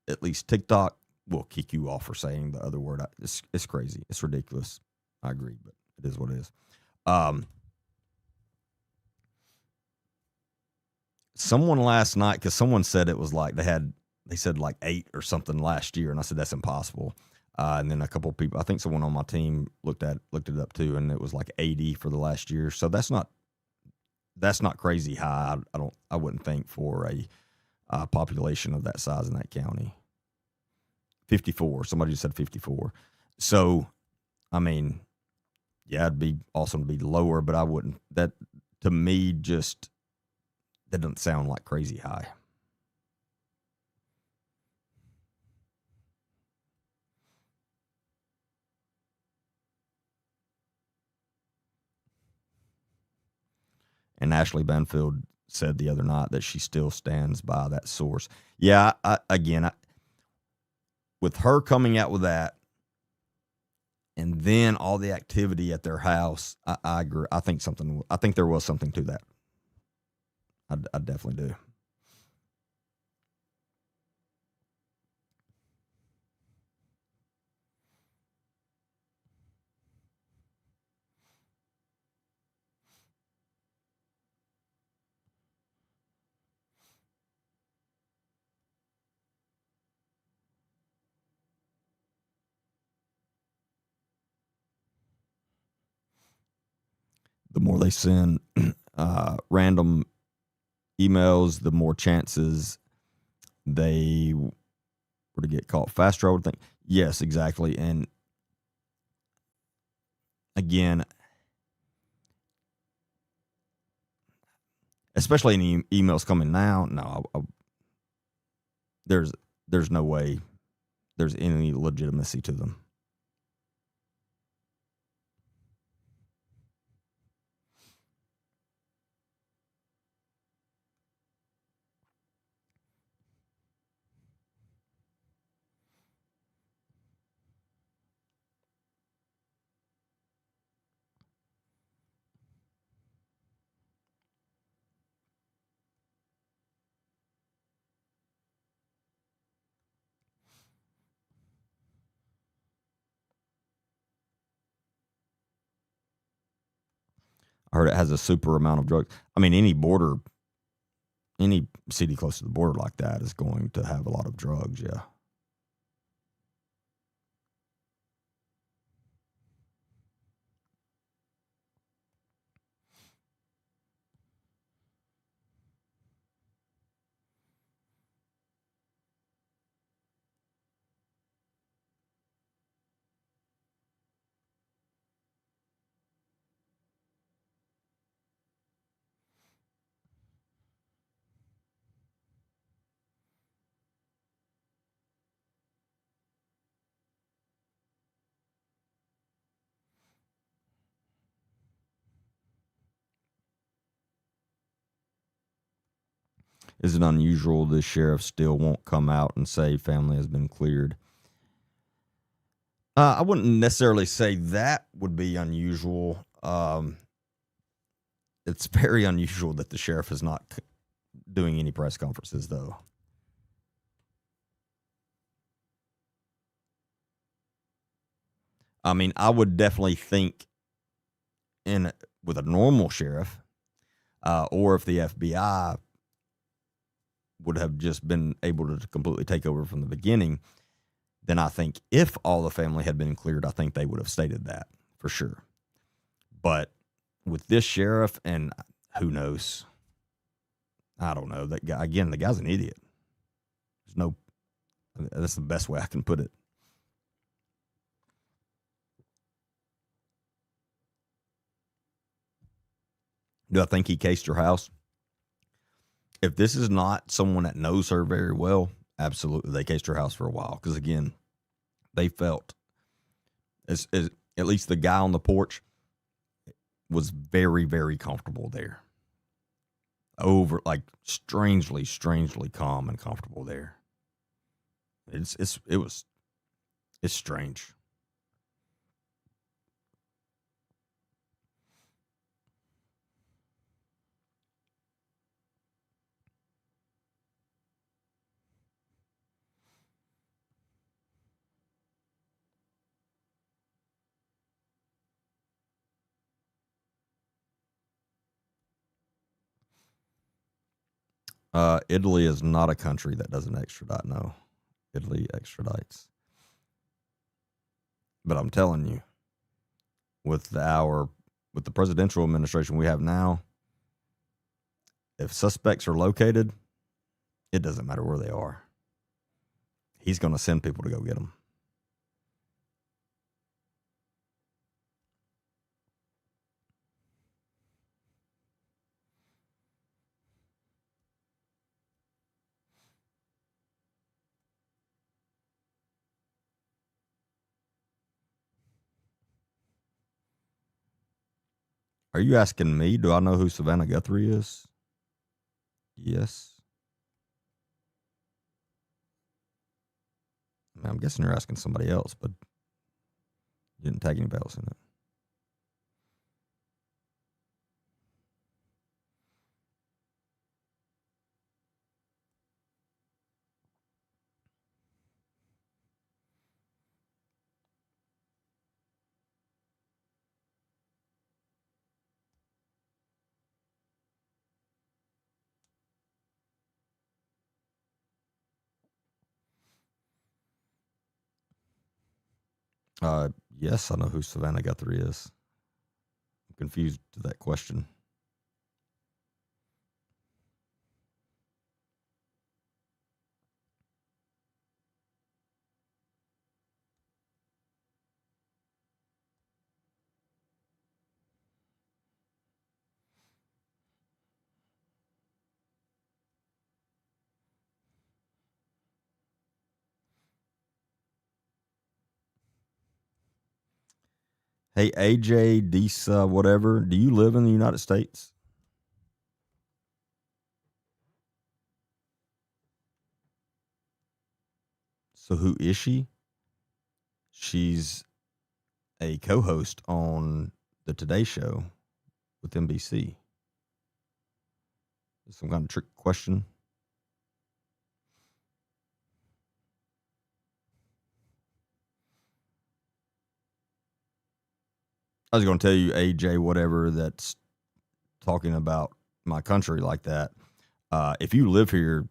at least TikTok will kick you off for saying the other word. It's crazy. It's ridiculous. I agree, but it is what it is. Someone last night, because someone said it was like they said like 8 or something last year, and I said that's impossible. And then a couple of people, I think someone on my team looked it up too, and it was like 80 for the last year. So that's not crazy high. I wouldn't think for a population of that size in that county. 54. Somebody just said 54. So, I mean, yeah, it'd be awesome to be lower, but I wouldn't. That to me just that doesn't sound like crazy high. And Ashley Banfield said the other night that she still stands by that source. Yeah, with her coming out with that, and then all the activity at their house. I agree. I think there was something to that. I definitely do. The more they send random emails, the more chances they were to get caught faster, I would think. Yes, exactly. And again, especially any emails coming now, no, there's no way there's any legitimacy to them. I heard it has a super amount of drugs. I mean, any city close to the border like that is going to have a lot of drugs, yeah. Is it unusual the sheriff still won't come out and say family has been cleared? I wouldn't necessarily say that would be unusual. It's very unusual that the sheriff is not doing any press conferences, though. I mean, I would definitely think with a normal sheriff, or if the FBI would have just been able to completely take over from the beginning, then I think if all the family had been cleared, I think they would have stated that for sure. But with this sheriff, and who knows? I don't know. That guy, again, the guy's an idiot. That's the best way I can put it. Do I think he cased her house? If this is not someone that knows her very well, absolutely, they cased her house for a while. Because again, they felt, as at least the guy on the porch was very, very comfortable there. Strangely calm and comfortable there. It's strange. Italy is not a country that doesn't extradite. No, Italy extradites. But I'm telling you, with the presidential administration we have now, if suspects are located, it doesn't matter where they are. He's going to send people to go get them. Are you asking me? Do I know who Savannah Guthrie is? Yes. I mean, I'm guessing you're asking somebody else, but you didn't tag anybody else in it. Yes, I know who Savannah Guthrie is. I'm confused to that question. Hey, AJ, Disa, whatever, do you live in the United States? So who is she? She's a co-host on the Today Show with NBC. Some kind of trick question. I was going to tell you, AJ, whatever, that's talking about my country like that. If you live here,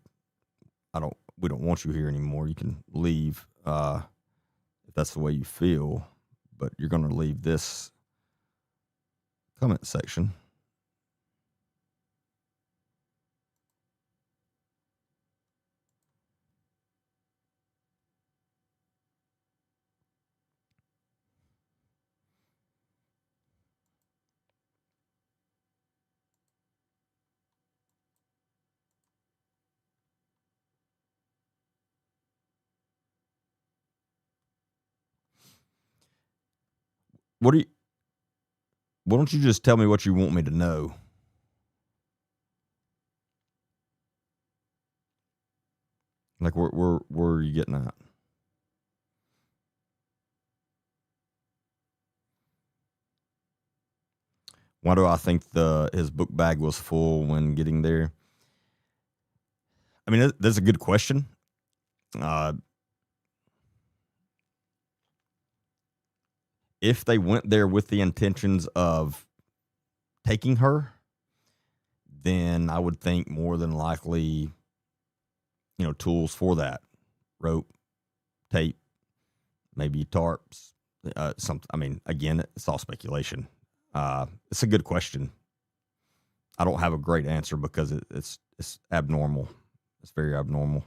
we don't want you here anymore. You can leave if that's the way you feel, but you're going to leave this comment section. Why don't you just tell me what you want me to know? Like, where are you getting at? Why do I think his book bag was full when getting there? I mean, that's a good question. If they went there with the intentions of taking her, then I would think more than likely, tools for that, rope, tape, maybe tarps, something. I mean, again, it's all speculation. It's a good question. I don't have a great answer because it's abnormal. It's very abnormal.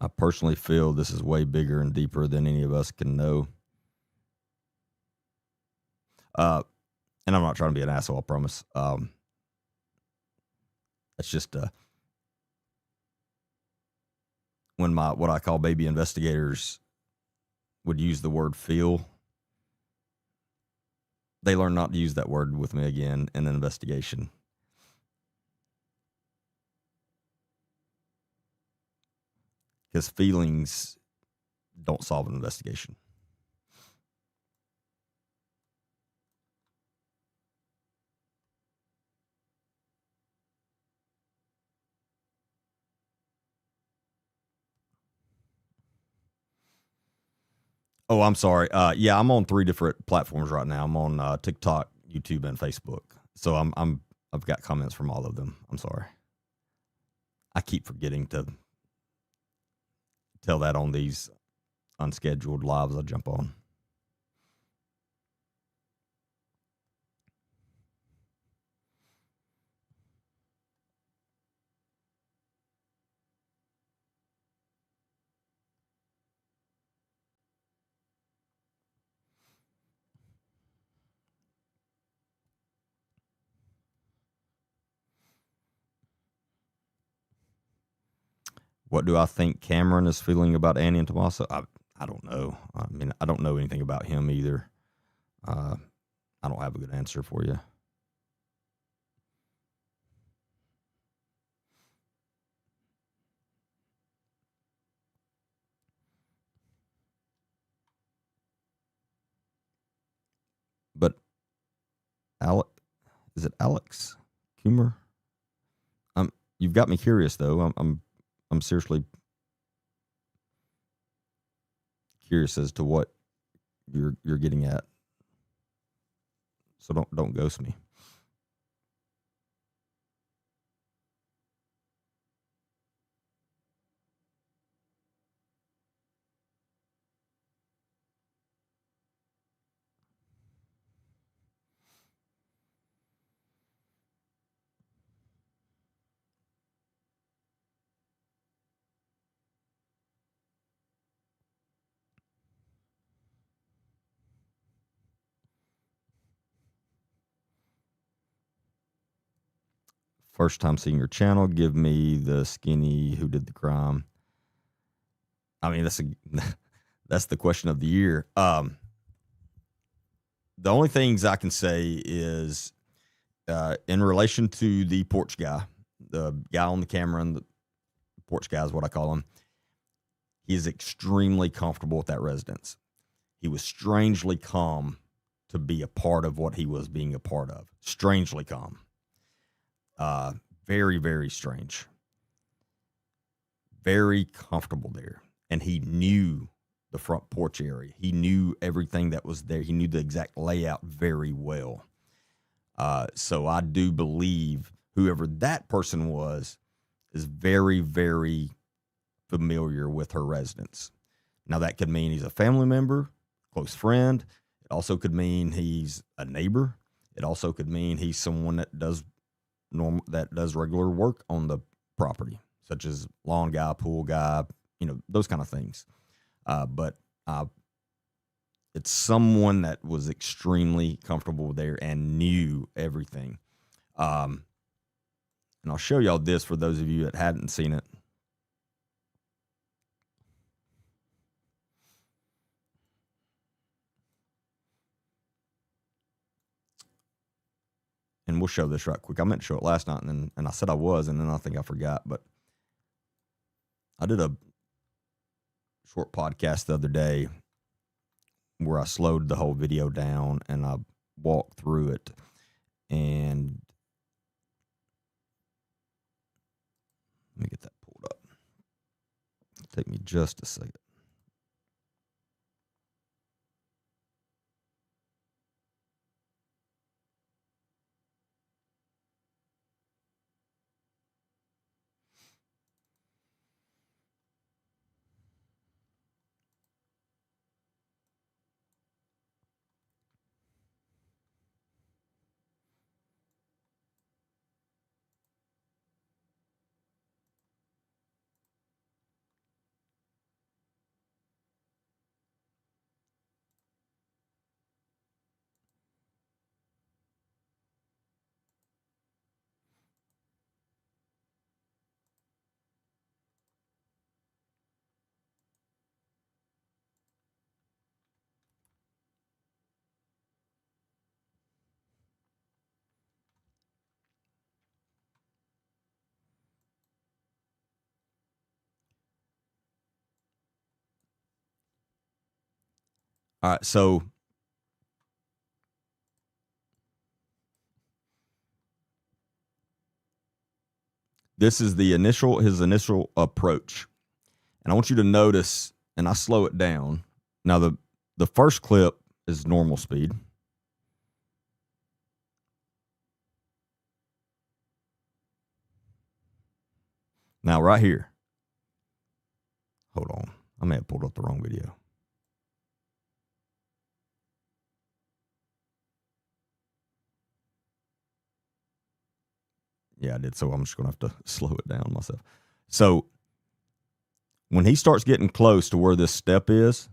I personally feel this is way bigger and deeper than any of us can know. And I'm not trying to be an asshole, I promise. It's just when what I call baby investigators would use the word feel, they learn not to use that word with me again in an investigation. Because feelings don't solve an investigation. Oh, I'm sorry. Yeah, I'm on 3 different platforms right now. I'm on TikTok, YouTube, and Facebook. So I've got comments from all of them. I'm sorry. I keep forgetting to tell that on these unscheduled lives I jump on. What do I think Cameron is feeling about Annie and Tommaso? I I don't know. I mean, I don't know anything about him either. I don't have a good answer for you. But is it Alex Kummer? You've got me curious though. I'm seriously curious as to what you're getting at. So don't ghost me. First time seeing your channel, give me the skinny who did the crime. I mean, that's the question of the year. The only things I can say is in relation to the porch guy, the guy on the camera, and the porch guy is what I call him. He is extremely comfortable with that residence. He was strangely calm to be a part of what he was being a part of. Strangely calm. Very, very strange. Very comfortable there. And he knew the front porch area. He knew everything that was there. He knew the exact layout very well. So I do believe whoever that person was is very, very familiar with her residence. Now, that could mean he's a family member, close friend. It also could mean he's a neighbor. It also could mean he's someone that does regular work on the property, such as lawn guy, pool guy, those kind of things. But it's someone that was extremely comfortable there and knew everything. And I'll show y'all this for those of you that hadn't seen it. And we'll show this right quick. I meant to show it last night, and I said I was, and then I think I forgot. But I did a short podcast the other day where I slowed the whole video down and I walked through it. And let me get that pulled up. It'll take me just a second. All right, so this is his initial approach. And I want you to notice, and I slow it down. Now, the first clip is normal speed. Now, right here. Hold on. I may have pulled up the wrong video. Yeah, I did. So I'm just going to have to slow it down myself. So when he starts getting close to where this step is,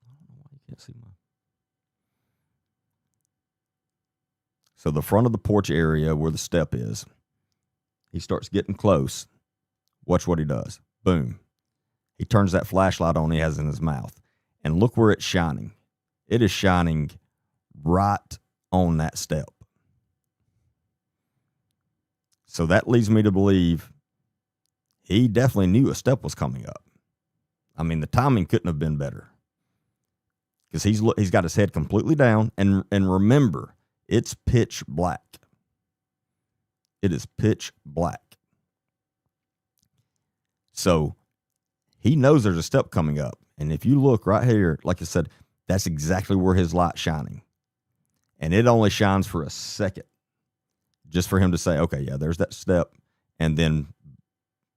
I don't know why you can't see my. So the front of the porch area where the step is, he starts getting close. Watch what he does. Boom. He turns that flashlight on he has in his mouth. And look where it's shining. It is shining right on that step. So that leads me to believe he definitely knew a step was coming up. I mean, the timing couldn't have been better. Because he's got his head completely down. And remember, it's pitch black. It is pitch black. So he knows there's a step coming up. And if you look right here, like I said, that's exactly where his light's shining. And it only shines for a second. Just for him to say, okay, yeah, there's that step. And then,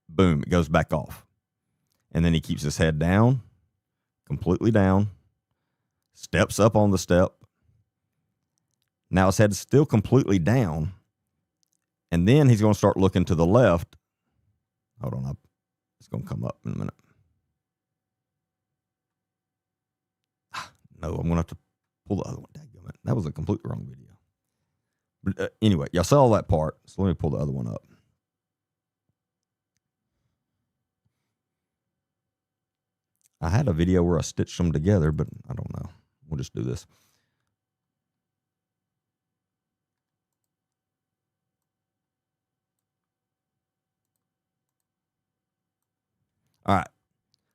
boom, it goes back off. And then he keeps his head down, completely down, steps up on the step. Now his head's still completely down. And then he's going to start looking to the left. Hold on, it's going to come up in a minute. No, I'm going to have to pull the other one. That was a completely wrong video. But anyway, y'all saw that part. So let me pull the other one up. I had a video where I stitched them together, but I don't know. We'll just do this. All right.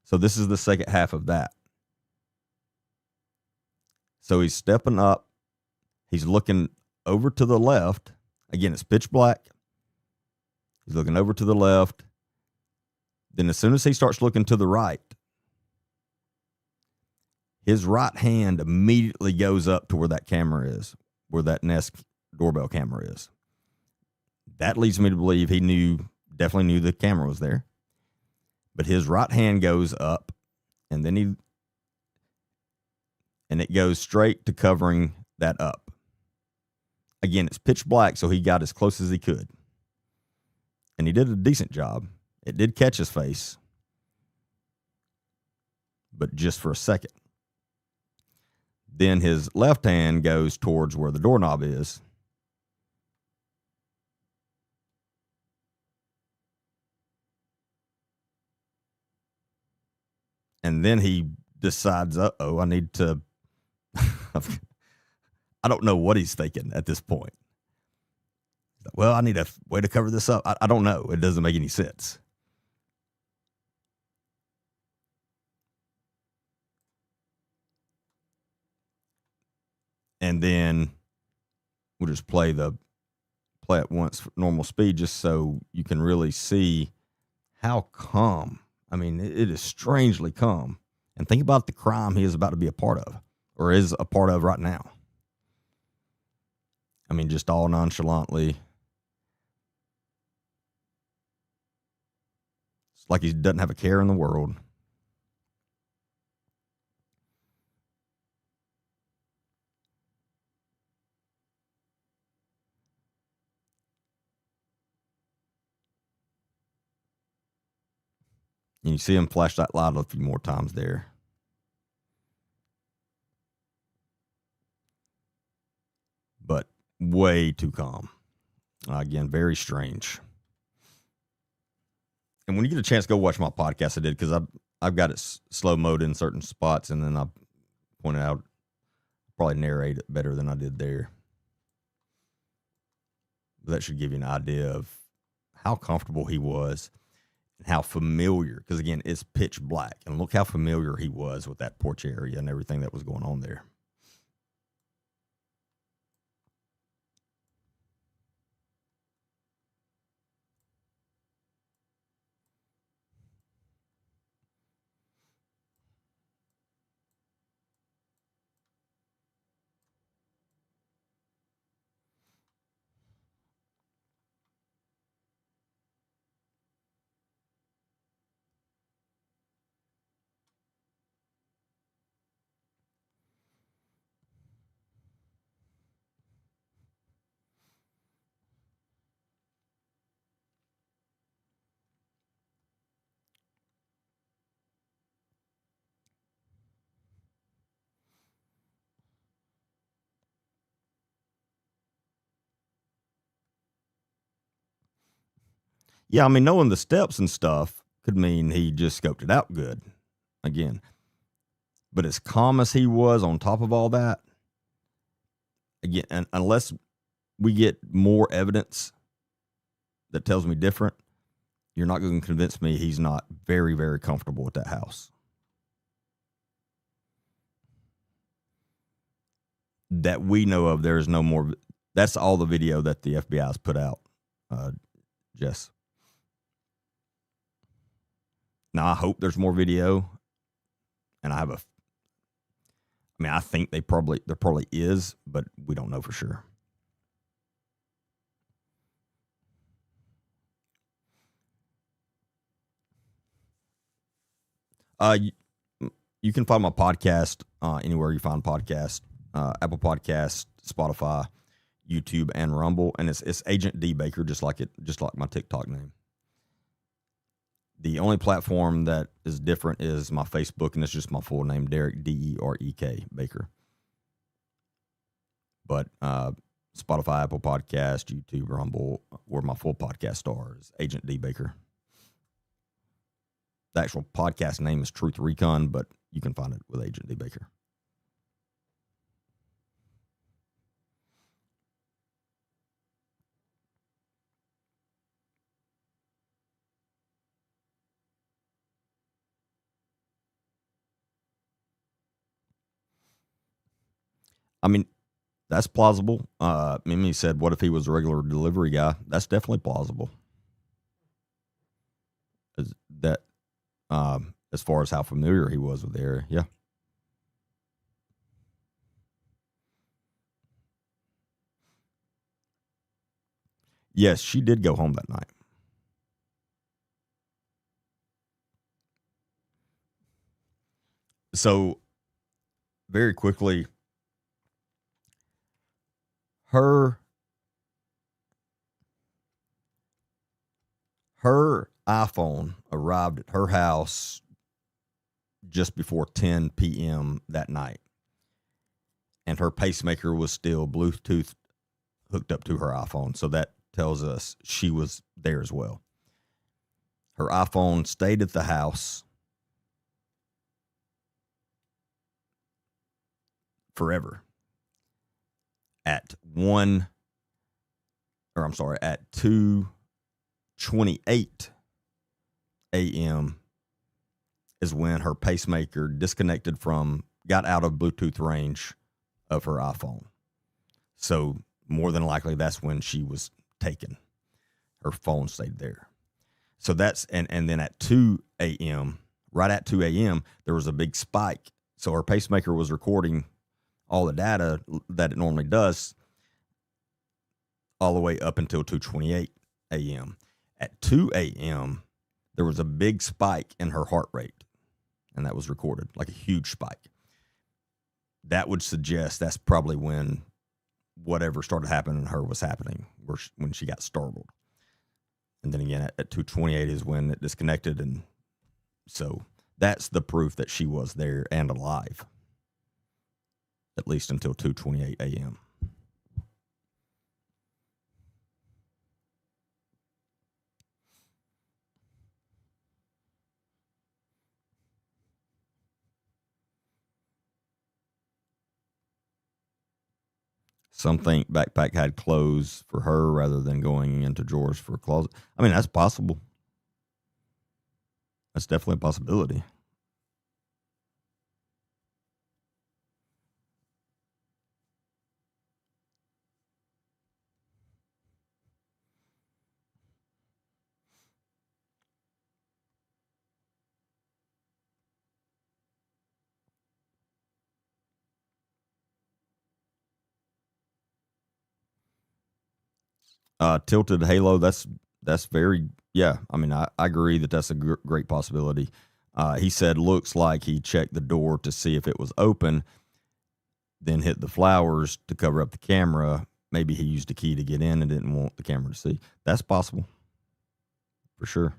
So this is the second half of that. So he's stepping up. He's looking over to the left. Again, it's pitch black. He's looking over to the left. Then as soon as he starts looking to the right, his right hand immediately goes up to where that camera is, where that Nest doorbell camera is. That leads me to believe he definitely knew the camera was there. But his right hand goes up, and then it goes straight to covering that up. Again, it's pitch black, so he got as close as he could. And he did a decent job. It did catch his face, but just for a second. Then his left hand goes towards where the doorknob is. And then he decides, I need to... I don't know what he's thinking at this point. Well, I need a way to cover this up. I don't know. It doesn't make any sense. And then we'll just play it once for normal speed just so you can really see how calm. I mean, it is strangely calm. And think about the crime he is about to be a part of, or is a part of right now. I mean, just all nonchalantly. It's like he doesn't have a care in the world. And you see him flash that light a few more times there. But way too calm. Again, very strange. And when you get a chance, go watch my podcast I did, because I've got it slow mode in certain spots, and then I pointed out, probably narrate it better than I did there. But that should give you an idea of how comfortable he was and how familiar, because again, it's pitch black. And look how familiar he was with that porch area and everything that was going on there. Yeah, I mean, knowing the steps and stuff, could mean he just scoped it out good. Again, but as calm as he was on top of all that, again, and unless we get more evidence that tells me different, you're not going to convince me he's not very, very comfortable with that house. That we know of, there is no more. That's all the video that the FBI has put out, Jess. Now, I hope there's more video, and I think there probably is, but we don't know for sure. You can find my podcast anywhere you find podcasts, Apple Podcasts, Spotify, YouTube, and Rumble, and it's Agent D Baker, just like my TikTok name. The only platform that is different is my Facebook, and it's just my full name, Derek, D-E-R-E-K, Baker. But Spotify, Apple Podcast, YouTube, Rumble, where my full podcast star is Agent D Baker. The actual podcast name is Truth Recon, but you can find it with Agent D Baker. I mean, that's plausible. Mimi said, what if he was a regular delivery guy? That's definitely plausible. As far as how familiar he was with the area, yeah. Yes, she did go home that night. So, very quickly, her iPhone arrived at her house just before 10 p.m. that night, and her pacemaker was still Bluetooth hooked up to her iPhone, so that tells us she was there as well. Her iPhone stayed at the house forever. At 2:28 a.m. is when her pacemaker got out of Bluetooth range of her iPhone. So more than likely, that's when she was taken. Her phone stayed there. So that's, and then at 2 a.m., right at 2 a.m., there was a big spike. So her pacemaker was recording all the data that it normally does all the way up until 2:28 a.m. At 2 a.m., there was a big spike in her heart rate, and that was recorded, like a huge spike. That would suggest that's probably when whatever started happening to her was happening, when she got startled. And then again, at 2:28 is when it disconnected, and so that's the proof that she was there and alive, at least until 2:28 a.m. Some think backpack had clothes for her rather than going into drawers for a closet. I mean, that's possible. That's definitely a possibility. Tilted Halo, that's very, yeah. I mean, I agree that that's a great possibility. He said, looks like he checked the door to see if it was open, then hit the flowers to cover up the camera. Maybe he used a key to get in and didn't want the camera to see. That's possible, for sure.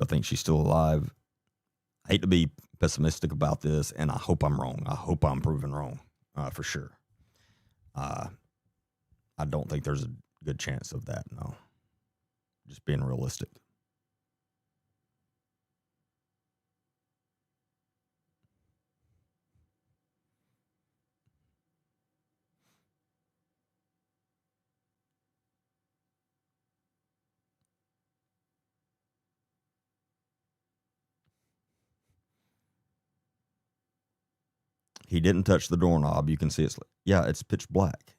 I think she's still alive. I hate to be pessimistic about this, and I hope I'm wrong. I hope I'm proven wrong. for sure. I don't think there's a good chance of that. No, just being realistic. He didn't touch the doorknob. You can see it's pitch black.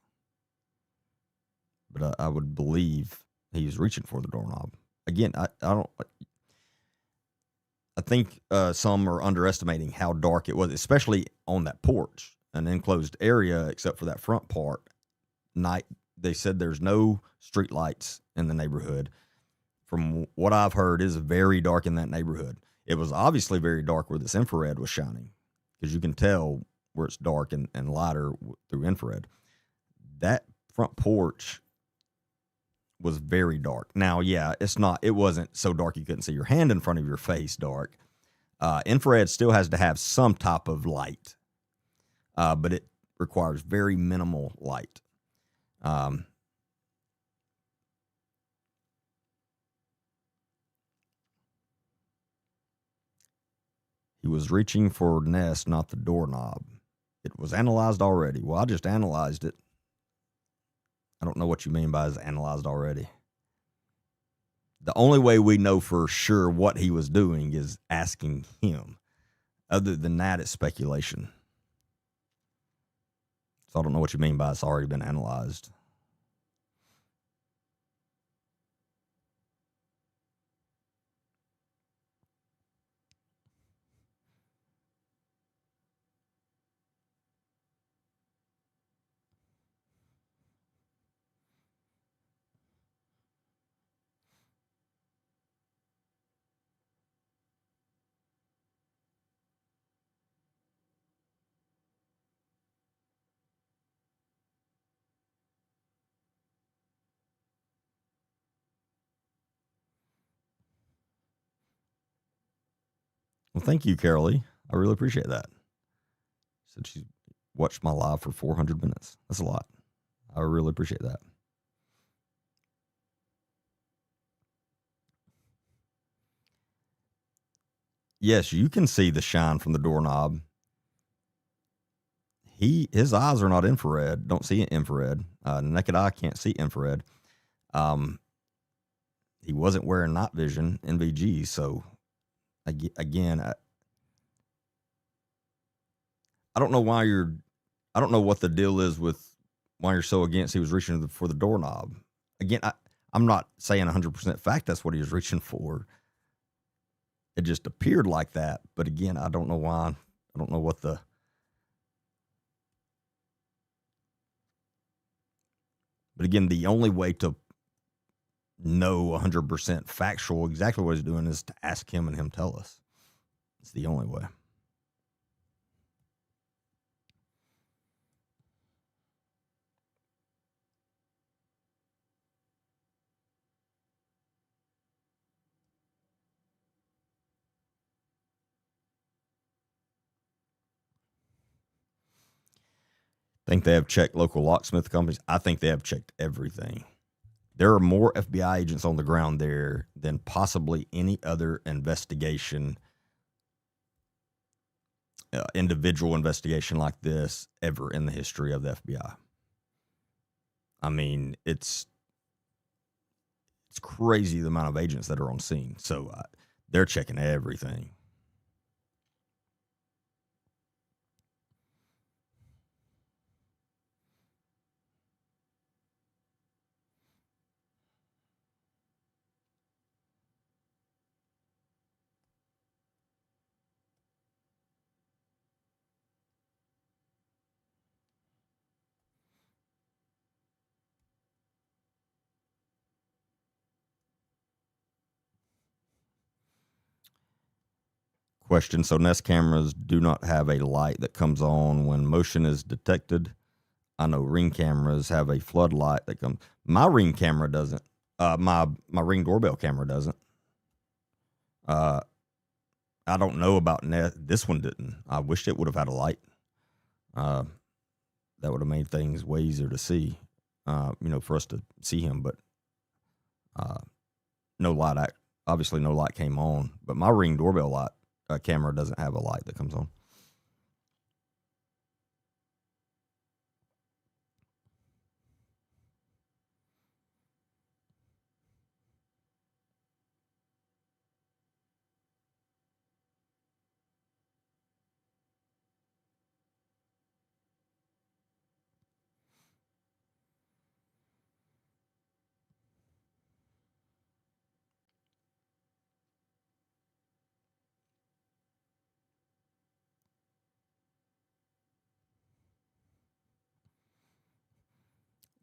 But I would believe he was reaching for the doorknob. Again, I think some are underestimating how dark it was, especially on that porch, an enclosed area, except for that front part. Night, they said there's no street lights in the neighborhood. From what I've heard, it is very dark in that neighborhood. It was obviously very dark where this infrared was shining, because you can tell where it's dark and lighter through infrared. That front porch was very dark. Now, yeah, it wasn't so dark you couldn't see your hand in front of your face dark. Infrared still has to have some type of light, but it requires very minimal light. He was reaching for nest, not the doorknob. It was analyzed already. Well, I just analyzed it. I don't know what you mean by is analyzed already. The only way we know for sure what he was doing is asking him. Other than that, it's speculation. So I don't know what you mean by it's already been analyzed. Well, thank you, Carolee. I really appreciate that. Said she watched my live for 400 minutes. That's a lot. I really appreciate that. Yes, you can see the shine from the doorknob. His eyes are not infrared. Don't see infrared. Naked eye can't see infrared. He wasn't wearing night vision, NVG. So again, I don't know why I don't know what the deal is with why you're so against he was reaching for the doorknob. Again, I'm not saying 100% fact that's what he was reaching for. It just appeared like that. But again, I don't know why. I don't know what the... But again, the only way to know 100% factual exactly what he's doing is to ask him and him tell us. It's the only way. Think they have checked local locksmith companies? I think they have checked everything. There are more FBI agents on the ground there than possibly any other investigation, individual investigation like this ever in the history of the FBI. I mean, it's crazy the amount of agents that are on scene. So they're checking everything. Question. So Nest cameras do not have a light that comes on when motion is detected. I know Ring cameras have a floodlight that comes. My Ring camera doesn't. My Ring doorbell camera doesn't. I don't know about Nest. This one didn't. I wished it would have had a light. that would have made things way easier to see, for us to see him. But no light, obviously no light came on. But my Ring doorbell light camera doesn't have a light that comes on.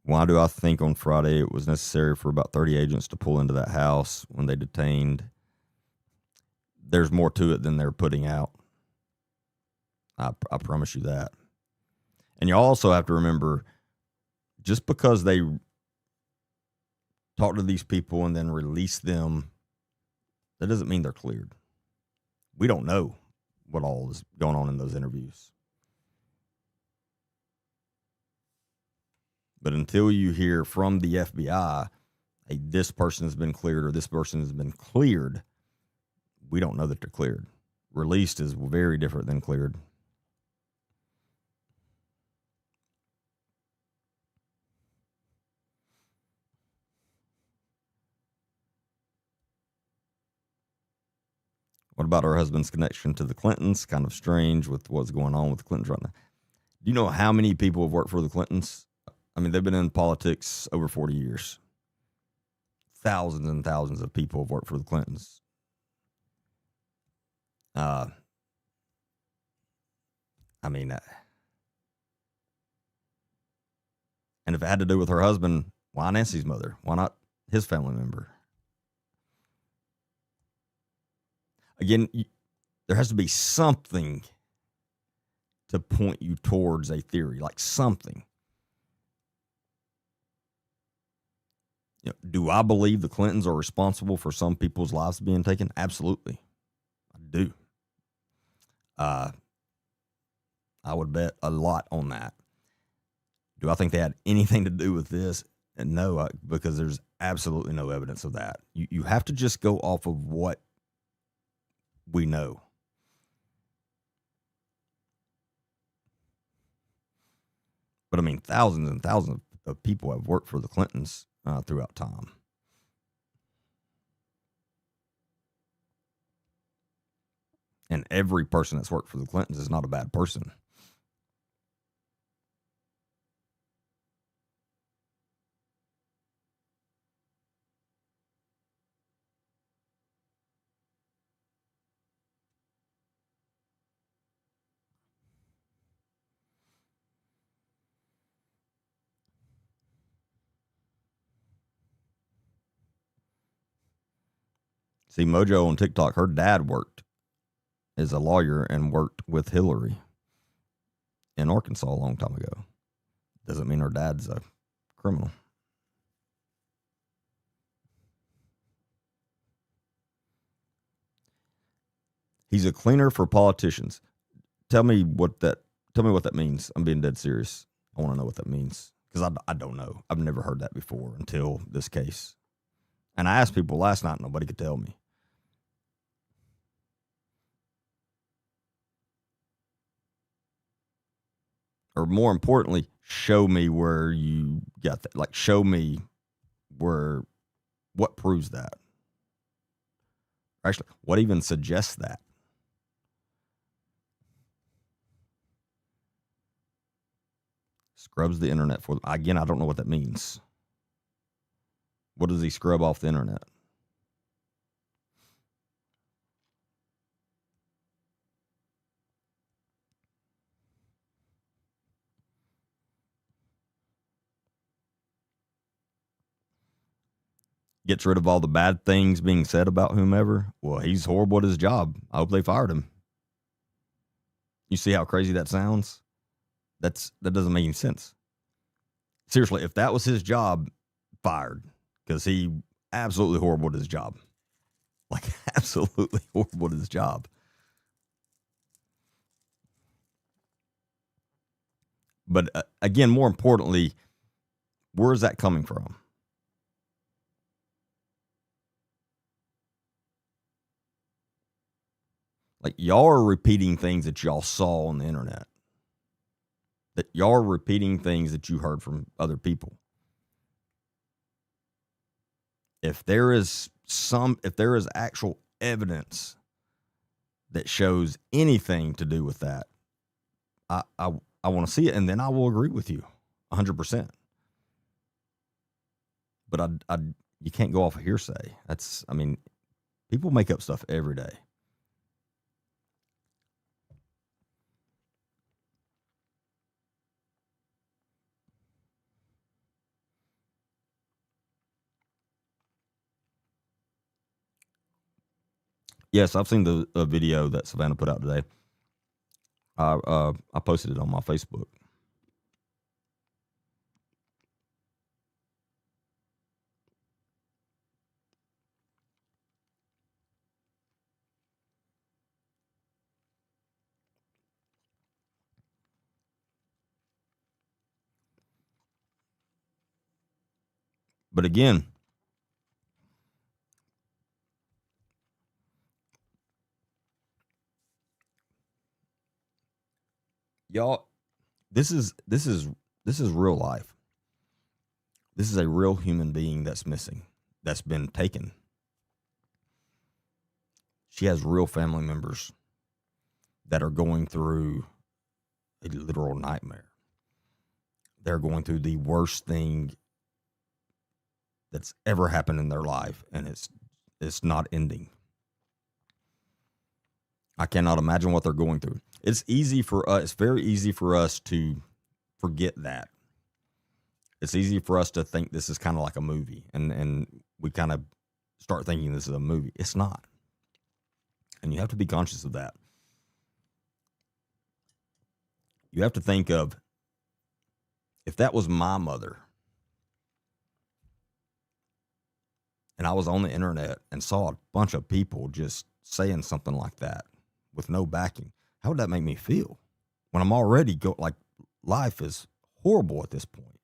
Why do I think on Friday it was necessary for about 30 agents to pull into that house when they detained? There's more to it than they're putting out. I promise you that. And you also have to remember, just because they talk to these people and then release them, that doesn't mean they're cleared. We don't know what all is going on in those interviews. But until you hear from the FBI, hey, this person has been cleared or this person has been cleared, we don't know that they're cleared. Released is very different than cleared. What about her husband's connection to the Clintons? Kind of strange with what's going on with the Clintons right now. Do you know how many people have worked for the Clintons? I mean, they've been in politics over 40 years. Thousands and thousands of people have worked for the Clintons. And if it had to do with her husband, why Nancy's mother? Why not his family member? Again, there has to be something to point you towards a theory, like something. Do I believe the Clintons are responsible for some people's lives being taken? Absolutely. I do. I would bet a lot on that. Do I think they had anything to do with this? And no, because there's absolutely no evidence of that. You have to just go off of what we know. But I mean, thousands and thousands of people have worked for the Clintons throughout time. And every person that's worked for the Clintons is not a bad person. See, Mojo on TikTok, her dad worked as a lawyer and worked with Hillary in Arkansas a long time ago. Doesn't mean her dad's a criminal. He's a cleaner for politicians. Tell me what that means. I'm being dead serious. I want to know what that means because I don't know. I've never heard that before until this case. And I asked people last night, nobody could tell me. Or more importantly, show me where you got that. Like, show me what proves that. Actually, what even suggests that? Scrubs the internet for them. Again, I don't know what that means. What does he scrub off the internet? Gets rid of all the bad things being said about whomever. Well, he's horrible at his job. I hope they fired him. You see how crazy that sounds? That doesn't make any sense. Seriously, if that was his job, fired. Because he absolutely horrible at his job. Like, absolutely horrible at his job. But again, more importantly, where is that coming from? Like, y'all are repeating things that y'all saw on the internet. That y'all are repeating things that you heard from other people. If there is actual evidence that shows anything to do with that, I want to see it, and then I will agree with you 100%. But you can't go off of hearsay. People make up stuff every day. Yes, I've seen the video that Savannah put out today. I posted it on my Facebook. But again, y'all, this is real life. This is a real human being that's missing, that's been taken. She has real family members that are going through a literal nightmare. They're going through the worst thing that's ever happened in their life, and it's not ending. I cannot imagine what they're going through. It's very easy for us to forget that. It's easy for us to think this is kind of like a movie, and we kind of start thinking this is a movie. It's not. And you have to be conscious of that. You have to think of, if that was my mother and I was on the internet and saw a bunch of people just saying something like that with no backing, how would that make me feel when I'm already life is horrible at this point?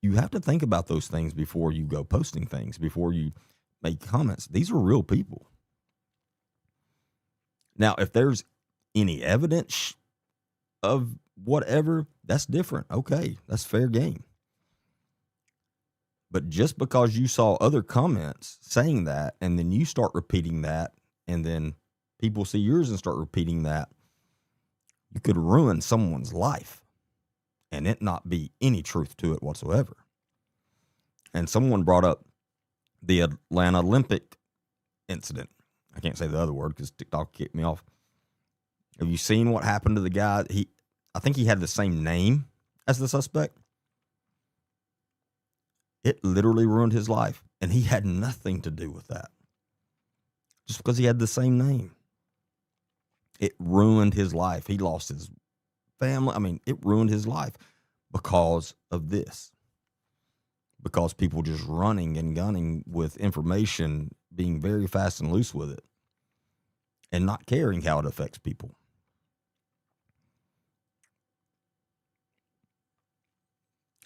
You have to think about those things before you go posting things, before you make comments. These are real people. Now, if there's any evidence of whatever, that's different. Okay, that's fair game. But just because you saw other comments saying that, and then you start repeating that, and then people see yours and start repeating that, you could ruin someone's life and it not be any truth to it whatsoever. And someone brought up the Atlanta Olympic incident. I can't say the other word because TikTok kicked me off. Have you seen what happened to the guy? I think he had the same name as the suspect. It literally ruined his life, and he had nothing to do with that. Just because he had the same name. It ruined his life. He lost his family. It ruined his life because of this. Because people just running and gunning with information, being very fast and loose with it, and not caring how it affects people.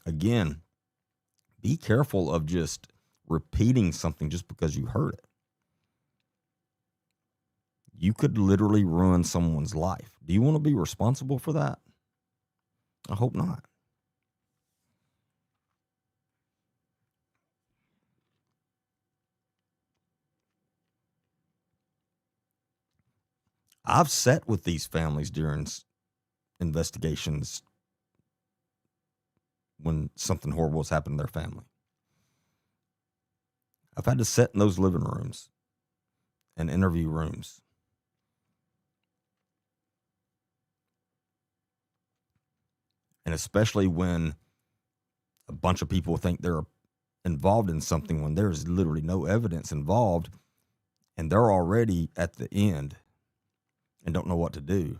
Again, be careful of just repeating something just because you heard it. You could literally ruin someone's life. Do you want to be responsible for that? I hope not. I've sat with these families during investigations when something horrible has happened to their family. I've had to sit in those living rooms and interview rooms. And especially when a bunch of people think they're involved in something when there's literally no evidence involved, and they're already at the end and don't know what to do.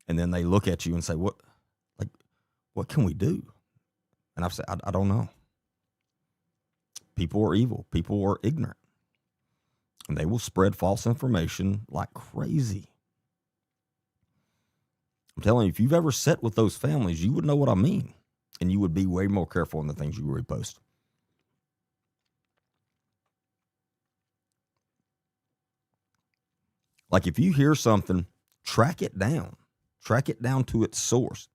And then they look at you and say, what can we do? And I've said, I don't know. People are evil. People are ignorant. And they will spread false information like crazy. I'm telling you, if you've ever sat with those families, you would know what I mean. And you would be way more careful in the things you repost. Like if you hear something, track it down. Track it down to its source.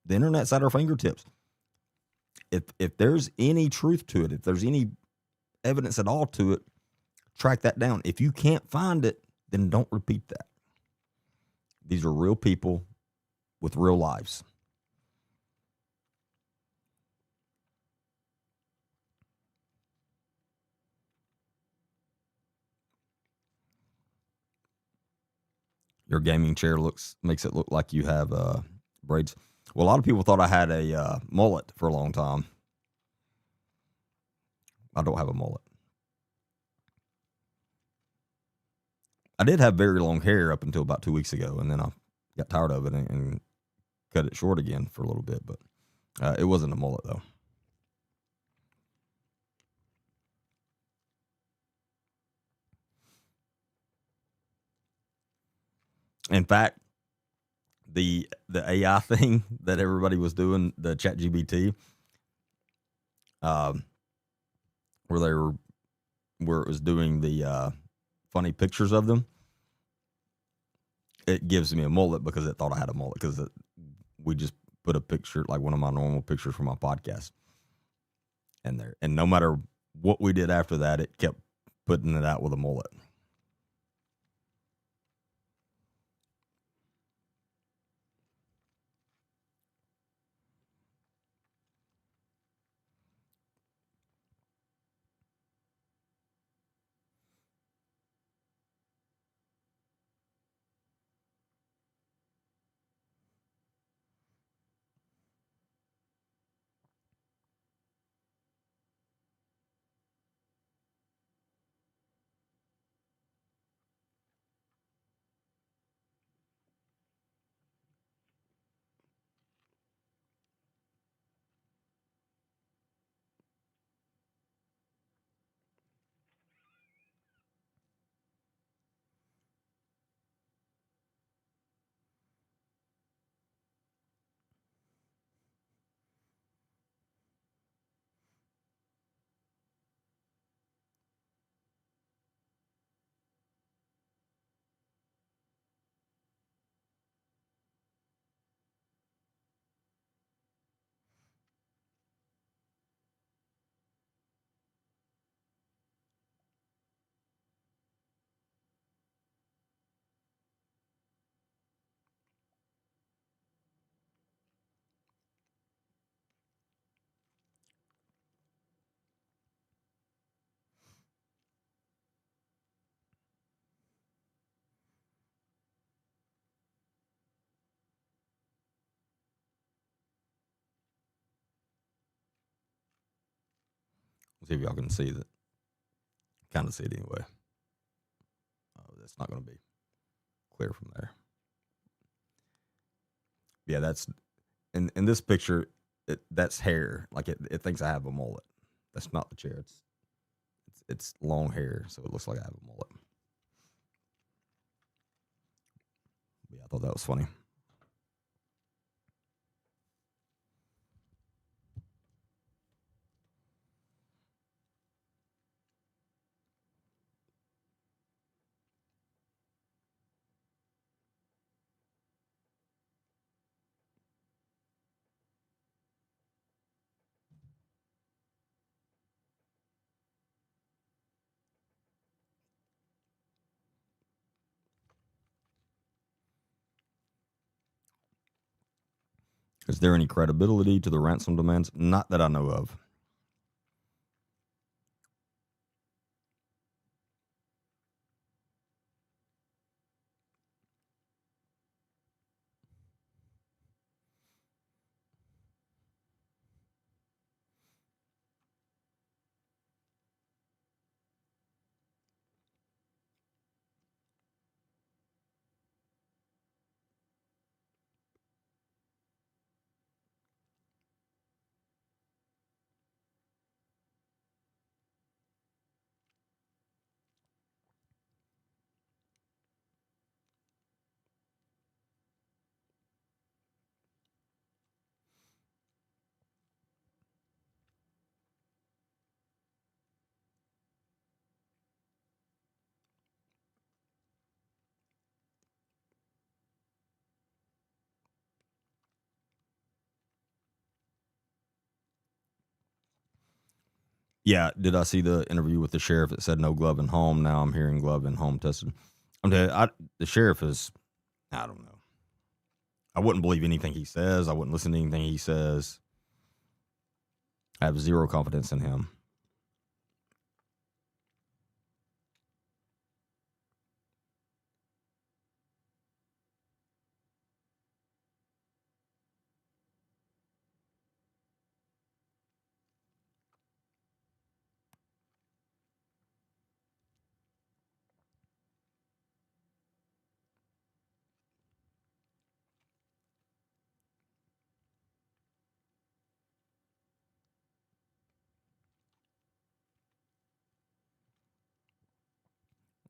The internet's at our fingertips. If there's any truth to it, if there's any evidence at all to it, track that down. If you can't find it, then don't repeat that. These are real people with real lives. Your gaming chair makes it look like you have braids. Well, a lot of people thought I had a mullet for a long time. I don't have a mullet. I did have very long hair up until about 2 weeks ago, and then I got tired of it and cut it short again for a little bit. But it wasn't a mullet, though. In fact, the AI thing that everybody was doing, the ChatGPT, where it was doing the funny pictures of them, it gives me a mullet because it thought I had a mullet because we just put a picture, like one of my normal pictures for my podcast, in there. And no matter what we did after that, it kept putting it out with a mullet. Let's see if y'all can see that. Kind of see it anyway. That's not going to be clear from there. Yeah, that's in this picture. That's hair. Like it thinks I have a mullet. That's not the chair. It's long hair, so it looks like I have a mullet. Yeah, I thought that was funny. Is there any credibility to the ransom demands? Not that I know of. Yeah, did I see the interview with the sheriff that said no glove in home? Now I'm hearing glove in home tested. The sheriff is, I don't know. I wouldn't believe anything he says. I wouldn't listen to anything he says. I have zero confidence in him.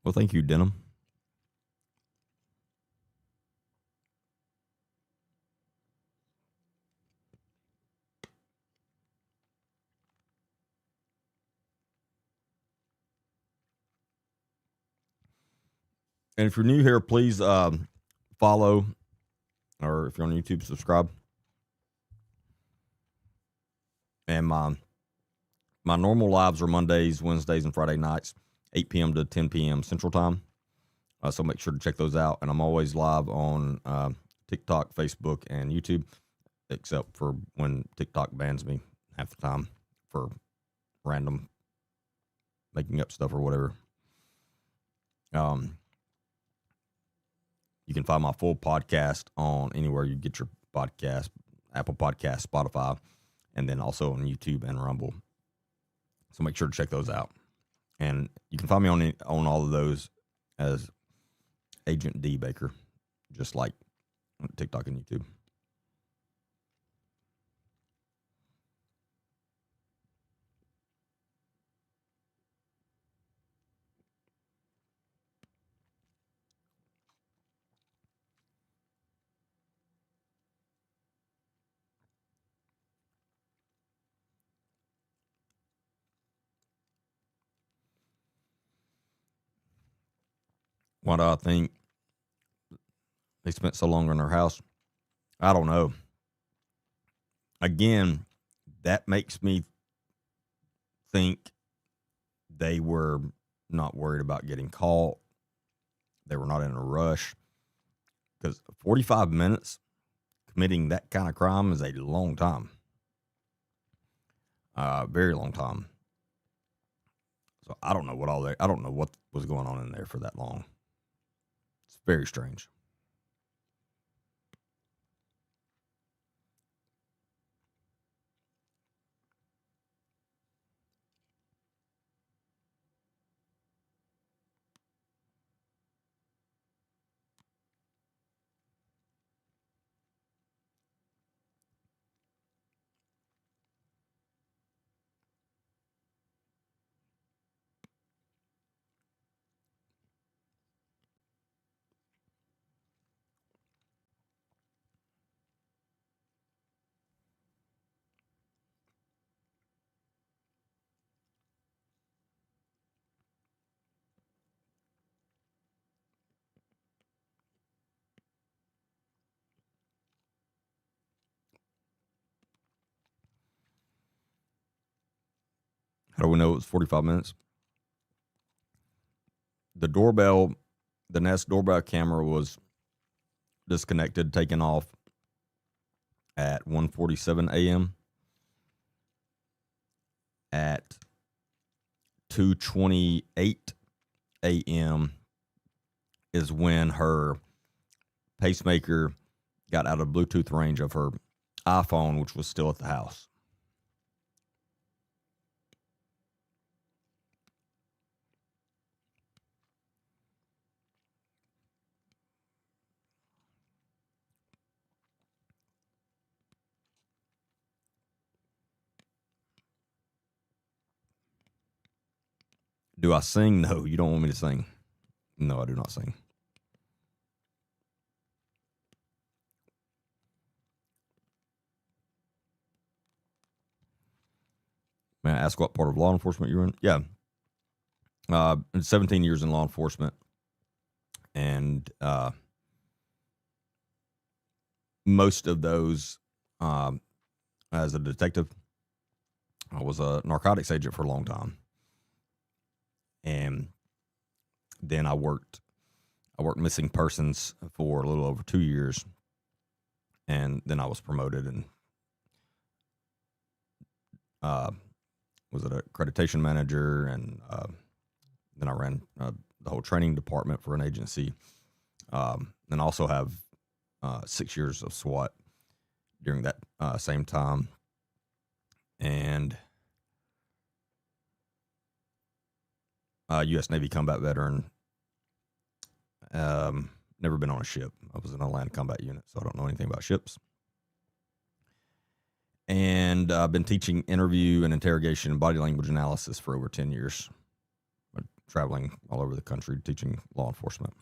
Well, thank you, Denham. And if you're new here, please follow, or if you're on YouTube, subscribe. And my normal lives are Mondays, Wednesdays, and Friday nights, 8 p.m. to 10 p.m. Central Time. So make sure to check those out. And I'm always live on TikTok, Facebook, and YouTube, except for when TikTok bans me half the time for random making up stuff or whatever. You can find my full podcast on anywhere you get your podcast, Apple Podcast, Spotify, and then also on YouTube and Rumble. So make sure to check those out. And you can find me on all of those as Agent D Baker, just like TikTok and YouTube. Why do I think they spent so long in their house? I don't know. Again, that makes me think they were not worried about getting caught. They were not in a rush. Because 45 minutes committing that kind of crime is a long time. Very long time. So I don't know I don't know what was going on in there for that long. It's very strange. How do we know it was 45 minutes? The Nest doorbell camera was disconnected, taken off at 1:47 a.m. At 2:28 a.m. is when her pacemaker got out of Bluetooth range of her iPhone, which was still at the house. Do I sing? No, you don't want me to sing. No, I do not sing. May I ask what part of law enforcement you're in? Yeah. 17 years in law enforcement. And most of those as a detective. I was a narcotics agent for a long time, and then I worked missing persons for a little over 2 years, and then I was promoted and was an accreditation manager, and then I ran the whole training department for an agency, and also have 6 years of SWAT during that same time, and U.S. Navy combat veteran. Never been on a ship. I was in a land combat unit, so I don't know anything about ships. And I've been teaching interview and interrogation and body language analysis for over 10 years, traveling all over the country teaching law enforcement.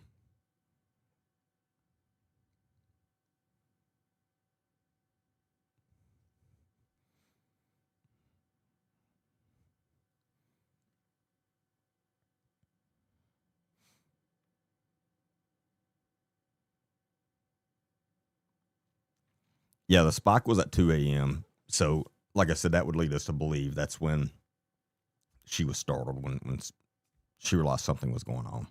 Yeah, the spike was at 2 a.m. So, like I said, that would lead us to believe that's when she was startled, when she realized something was going on.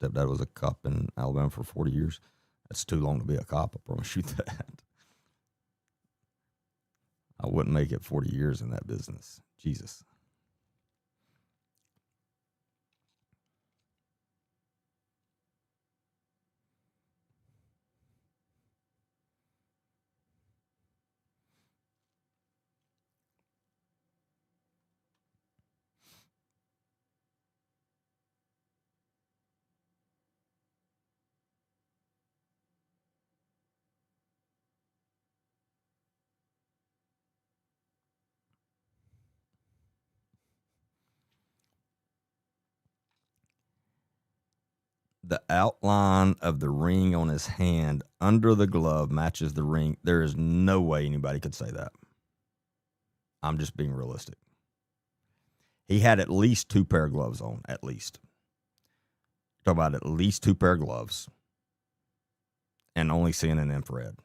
Stepdad was a cop in Alabama for 40 years. That's too long to be a cop, I promise you that. I wouldn't make it 40 years in that business. Jesus. The outline of the ring on his hand under the glove matches the ring. There is no way anybody could say that. I'm just being realistic. He had at least 2 pair of gloves on, at least. Talk about at least 2 pair of gloves and only seeing an infrared.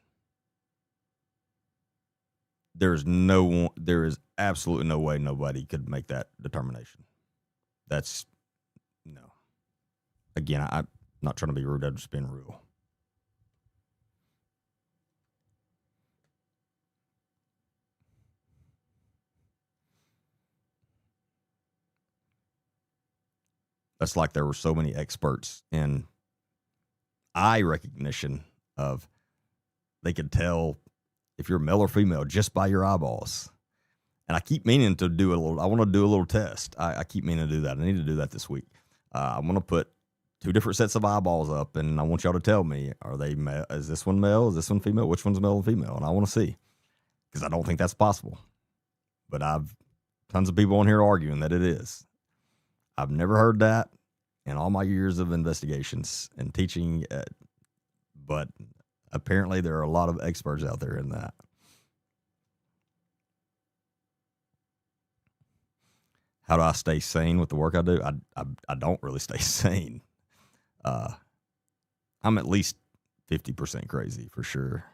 There is absolutely no way nobody could make that determination. That's no. Again, I'm not trying to be rude. I'm just being real. That's like there were so many experts in eye recognition of they could tell if you're male or female just by your eyeballs. And I keep meaning to do I want to do a little test. I keep meaning to do that. I need to do that this week. I'm going to put 2 different sets of eyeballs up, and I want y'all to tell me, are they male? Is this one male? Is this one female? Which one's male and female? And I want to see, because I don't think that's possible. But I've tons of people on here arguing that it is. I've never heard that in all my years of investigations and teaching, but apparently there are a lot of experts out there in that. How do I stay sane with the work I do? I don't really stay sane. I'm at least 50% crazy for sure.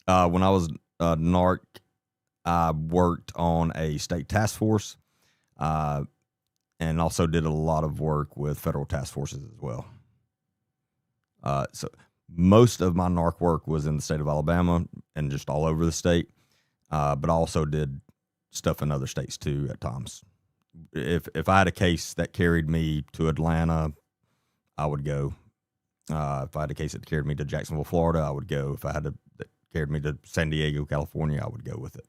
When I was NARC, I worked on a state task force, and also did a lot of work with federal task forces as well. So most of my NARC work was in the state of Alabama and just all over the state, but I also did stuff in other states too at times. If I had a case that carried me to Atlanta, I would go. If I had a case that carried me to Jacksonville, Florida, I would go. If I had that carried me to San Diego, California, I would go with it.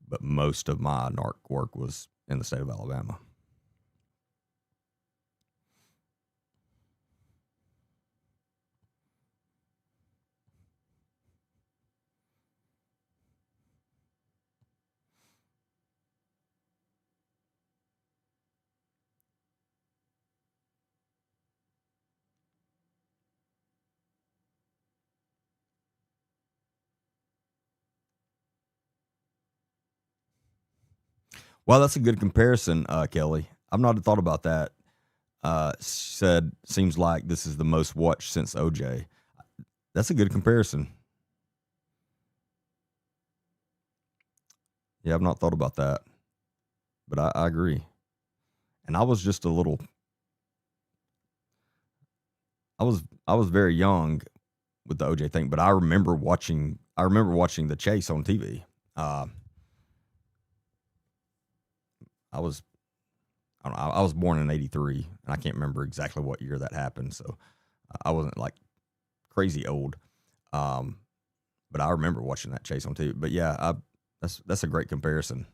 But most of my NARC work was in the state of Alabama. Well, that's a good comparison, Kelly. I've not thought about that. Said, seems like this is the most watched since OJ. That's a good comparison. Yeah, I've not thought about that, but I agree. And I was just a little. I was very young with the OJ thing, but I remember watching. I remember watching the chase on TV. I was I don't know, I was born in '83, and I can't remember exactly what year that happened, so I wasn't like crazy old. Um, but I remember watching that chase on TV. But yeah, that's a great comparison.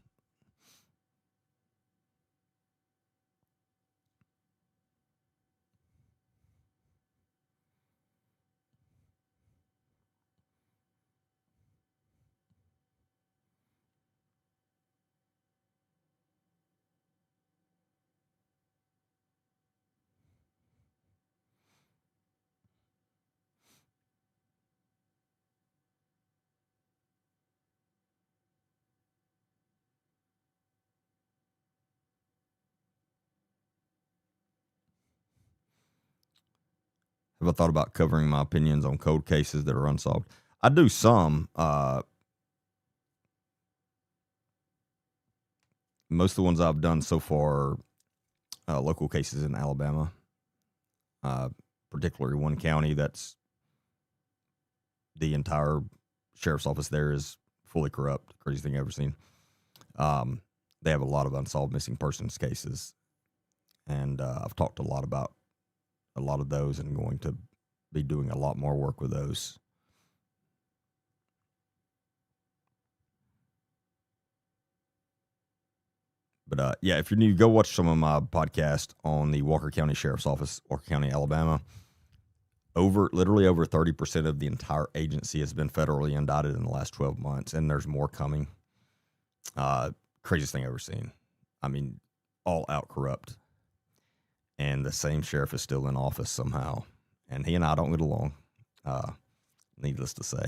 Have I thought about covering my opinions on cold cases that are unsolved? I do some. Most of the ones I've done so far are local cases in Alabama, uh, particularly one county that's the entire sheriff's office there is fully corrupt. Craziest thing I've ever seen. They have a lot of unsolved missing persons cases, and I've talked a lot about a lot of those, and going to be doing a lot more work with those. But yeah, if you're new, go watch some of my podcast on the Walker County Sheriff's Office, Walker County, Alabama. Literally over 30% of the entire agency has been federally indicted in the last 12 months, and there's more coming. Craziest thing I've ever seen. I mean, all out corrupt. And the same sheriff is still in office somehow. And he and I don't get along, needless to say.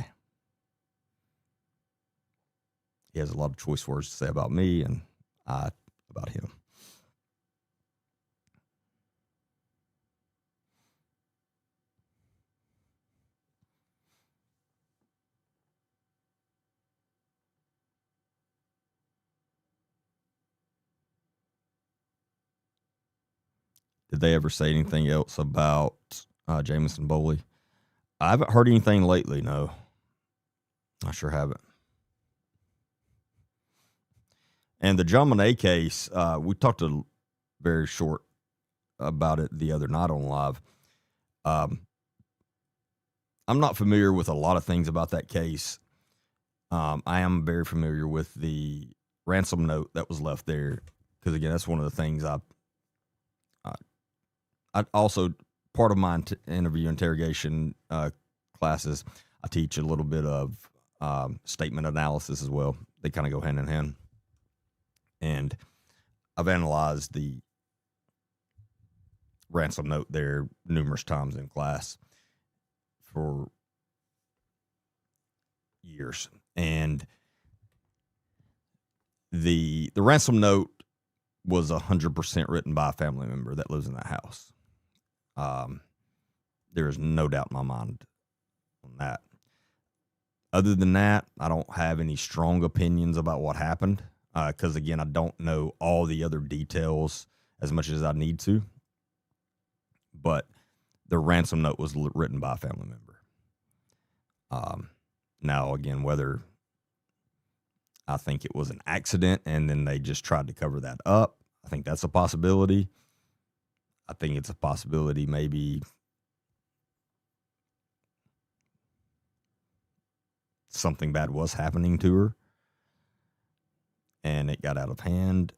He has a lot of choice words to say about me, and I about him. Did they ever say anything else about Jameson Boley? I haven't heard anything lately, no. I sure haven't. And the John Monet case, we talked a very short about it the other night on live. I'm not familiar with a lot of things about that case. I am very familiar with the ransom note that was left there, because again, that's one of the things I also, part of my interrogation classes, I teach a little bit of statement analysis as well. They kind of go hand in hand. And I've analyzed the ransom note there numerous times in class for years. And the ransom note was 100% written by a family member that lives in that house. There is no doubt in my mind on that. Other than that, I don't have any strong opinions about what happened, because again, I don't know all the other details as much as I need to. But the ransom note was written by a family member. Now, again, whether I think it was an accident and then they just tried to cover that up, I think that's a possibility. I think it's a possibility maybe something bad was happening to her and it got out of hand.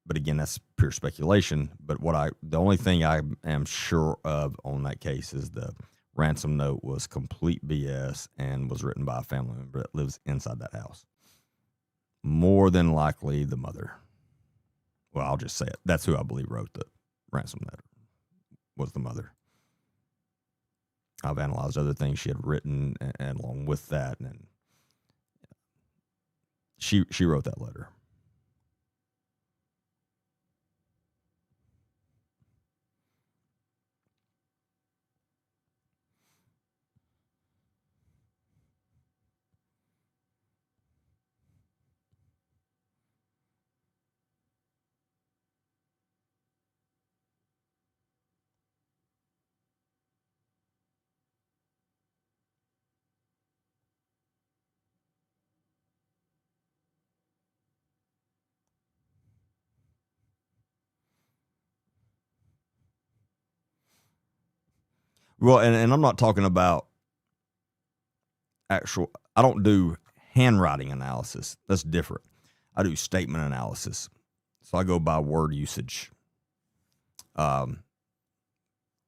But again, that's pure speculation. But the only thing I am sure of on that case is the ransom note was complete BS and was written by a family member that lives inside that house. More than likely the mother. Well, I'll just say it. That's who I believe wrote the ransom note, was the mother. I've analyzed other things she had written, and along with that, and she wrote that letter. Well, and I'm not talking about actual. I don't do handwriting analysis. That's different. I do statement analysis. So I go by word usage, the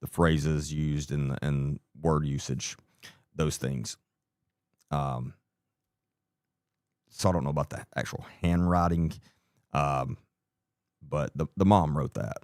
phrases used and word usage, those things. So I don't know about the actual handwriting, but the mom wrote that.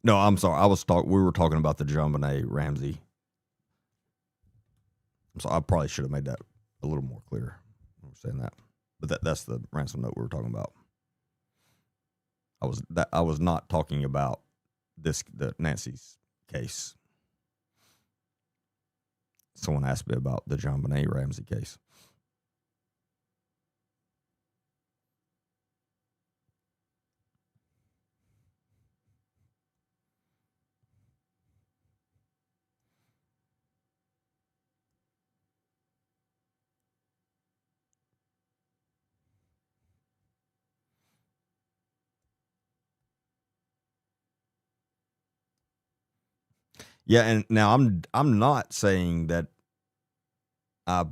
No, I'm sorry. We were talking about the JonBenet Ramsey. So I probably should have made that a little more clear when we're saying that. But that's the ransom note we were talking about. I was not talking about the Nancy's case. Someone asked me about the JonBenet Ramsey case. Yeah, and now I'm not saying that I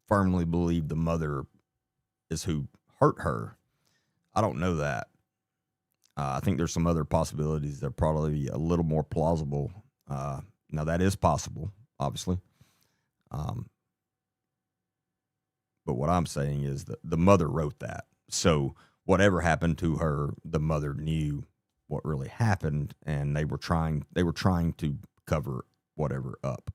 firmly believe the mother is who hurt her. I don't know that. I think there's some other possibilities that are probably a little more plausible. Now that is possible, obviously. But what I'm saying is that the mother wrote that. So whatever happened to her, the mother knew what really happened, and they were trying to cover whatever up.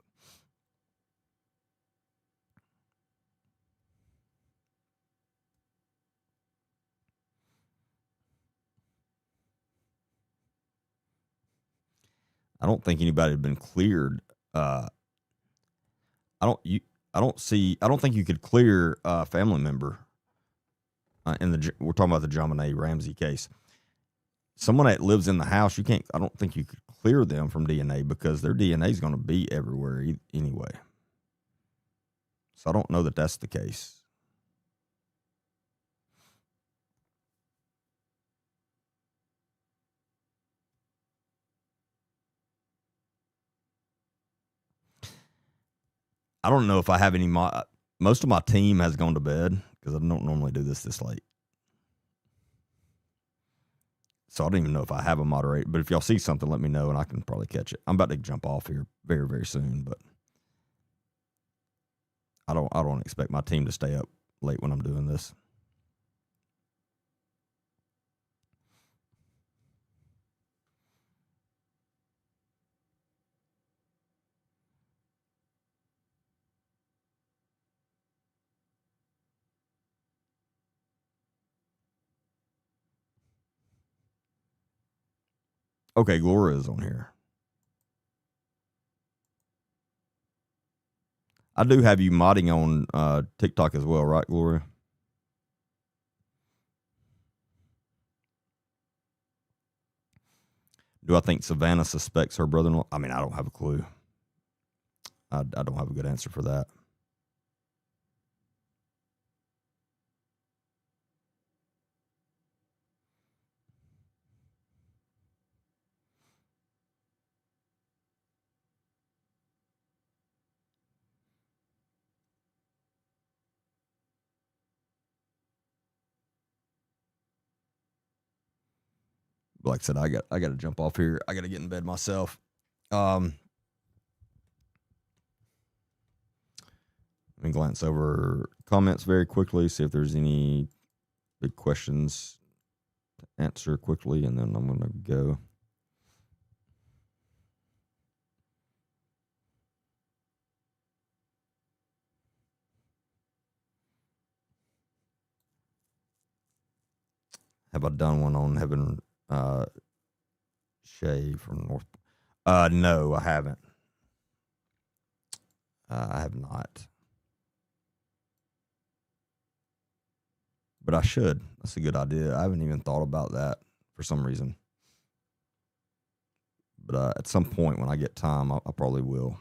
I don't think anybody had been cleared. I don't you I don't think you could clear a family member we're talking about the JonBenet Ramsey case. Someone that lives in the house, I don't think you could clear them from DNA because their DNA is going to be everywhere anyway. So I don't know that that's the case. I don't know if I have any. Most of my team has gone to bed because I don't normally do this late. So I don't even know if I have a moderator. But if y'all see something, let me know and I can probably catch it. I'm about to jump off here very, very soon, but I don't expect my team to stay up late when I'm doing this. Okay, Gloria is on here. I do have you modding on TikTok as well, right, Gloria? Do I think Savannah suspects her brother-in-law? I mean, I don't have a clue. I don't have a good answer for that. Like I said, I got to jump off here. I got to get in bed myself. Let me glance over comments very quickly, see if there's any big questions to answer quickly, and then I'm going to go. Have I done one on Heaven Shay from North? No, I haven't. I have not. But I should. That's a good idea. I haven't even thought about that for some reason. But at some point when I get time, I probably will.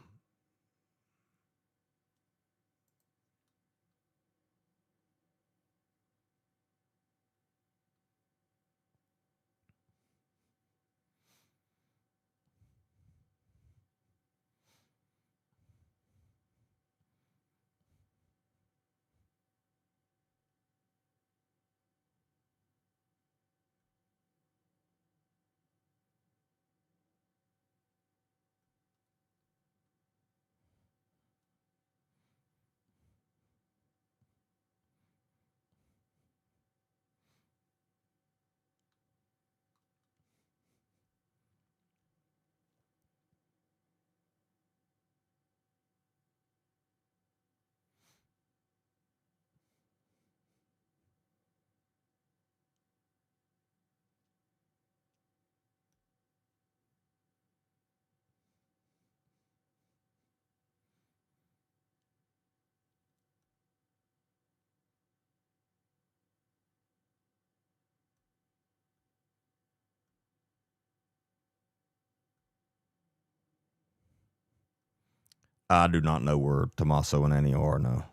I do not know where Tommaso and Annie are, no.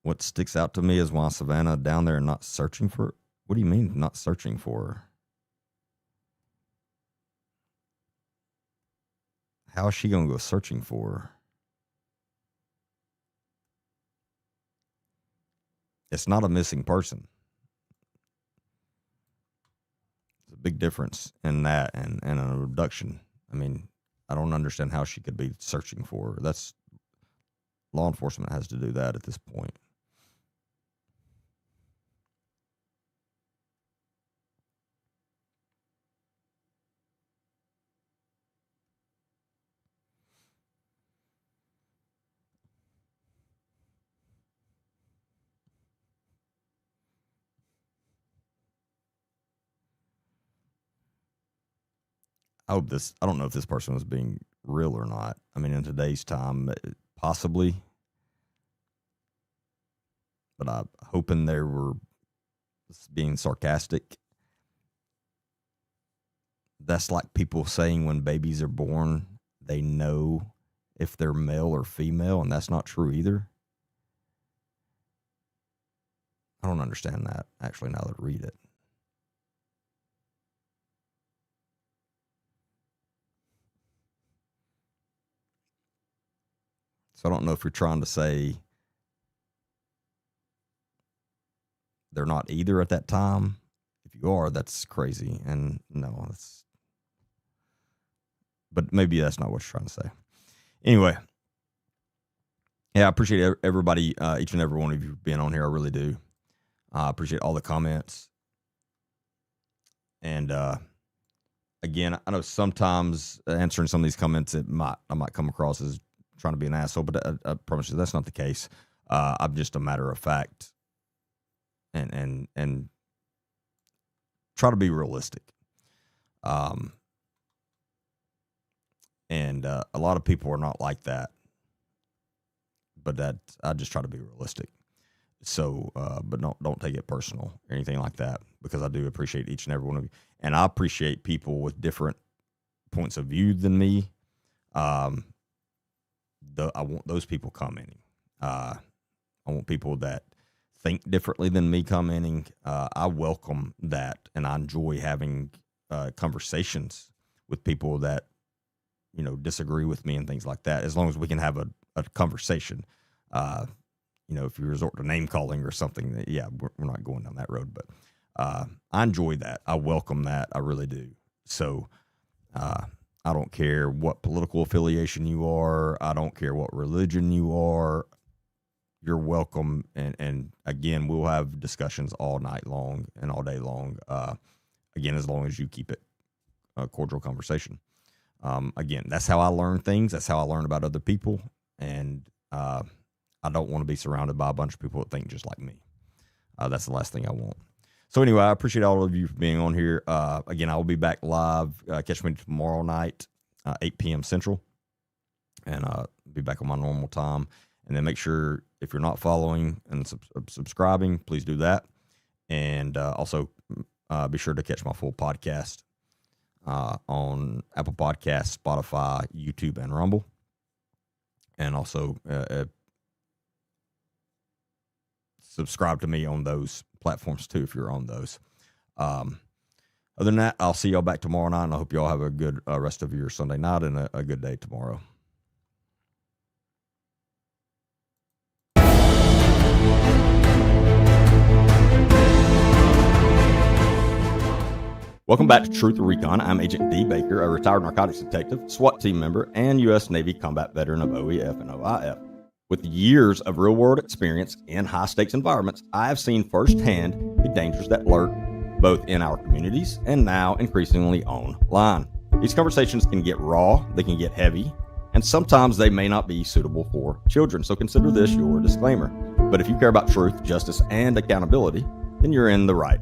What sticks out to me is why Savannah down there and not searching for it. What do you mean not searching for her? How is she going to go searching for her? It's not a missing person. There's a big difference in that and an abduction. I mean, I don't understand how she could be searching for her. That's law enforcement has to do that at this point. I don't know if this person was being real or not. I mean, in today's time, possibly. But I'm hoping they were being sarcastic. That's like people saying when babies are born, they know if they're male or female, and that's not true either. I don't understand that, actually, now that I read it. So I don't know if you're trying to say they're not either at that time. If you are, that's crazy. And no, but maybe that's not what you're trying to say. Anyway, yeah, I appreciate everybody, each and every one of you being on here. I really do. I appreciate all the comments. And again, I know sometimes answering some of these comments, I might come across as trying to be an asshole, but I promise you that's not the case. I'm just a matter of fact, and try to be realistic. And a lot of people are not like that, but that I just try to be realistic. So, but don't take it personal or anything like that, because I do appreciate each and every one of you, and I appreciate people with different points of view than me. I want those people commenting. I want people that think differently than me commenting. I welcome that, and I enjoy having conversations with people that disagree with me and things like that. As long as we can have a conversation. If you resort to name calling or something, yeah, we're not going down that road. But I enjoy that. I welcome that. I really do. So I don't care what political affiliation you are. I don't care what religion you are. You're welcome. And again, we'll have discussions all night long and all day long. Again, as long as you keep it a cordial conversation. Again, that's how I learn things. That's how I learn about other people. And I don't want to be surrounded by a bunch of people that think just like me. That's the last thing I want. So anyway, I appreciate all of you for being on here. Again, I will be back live. Catch me tomorrow night, 8 p.m. Central, and be back on my normal time. And then make sure, if you're not following and subscribing, please do that. And also be sure to catch my full podcast on Apple Podcasts, Spotify, YouTube, and Rumble. And also subscribe to me on those platforms too, if you're on those. Other than that, I'll see y'all back tomorrow night, and I hope y'all have a good rest of your Sunday night and a good day tomorrow. Welcome back to Truth or Recon. I'm Agent D. Baker, a retired narcotics detective, SWAT team member, and U.S. Navy combat veteran of OEF and OIF. With years of real-world experience in high-stakes environments, I have seen firsthand the dangers that lurk both in our communities and now increasingly online. These conversations can get raw, they can get heavy, and sometimes they may not be suitable for children, so consider this your disclaimer. But if you care about truth, justice, and accountability, then you're in the right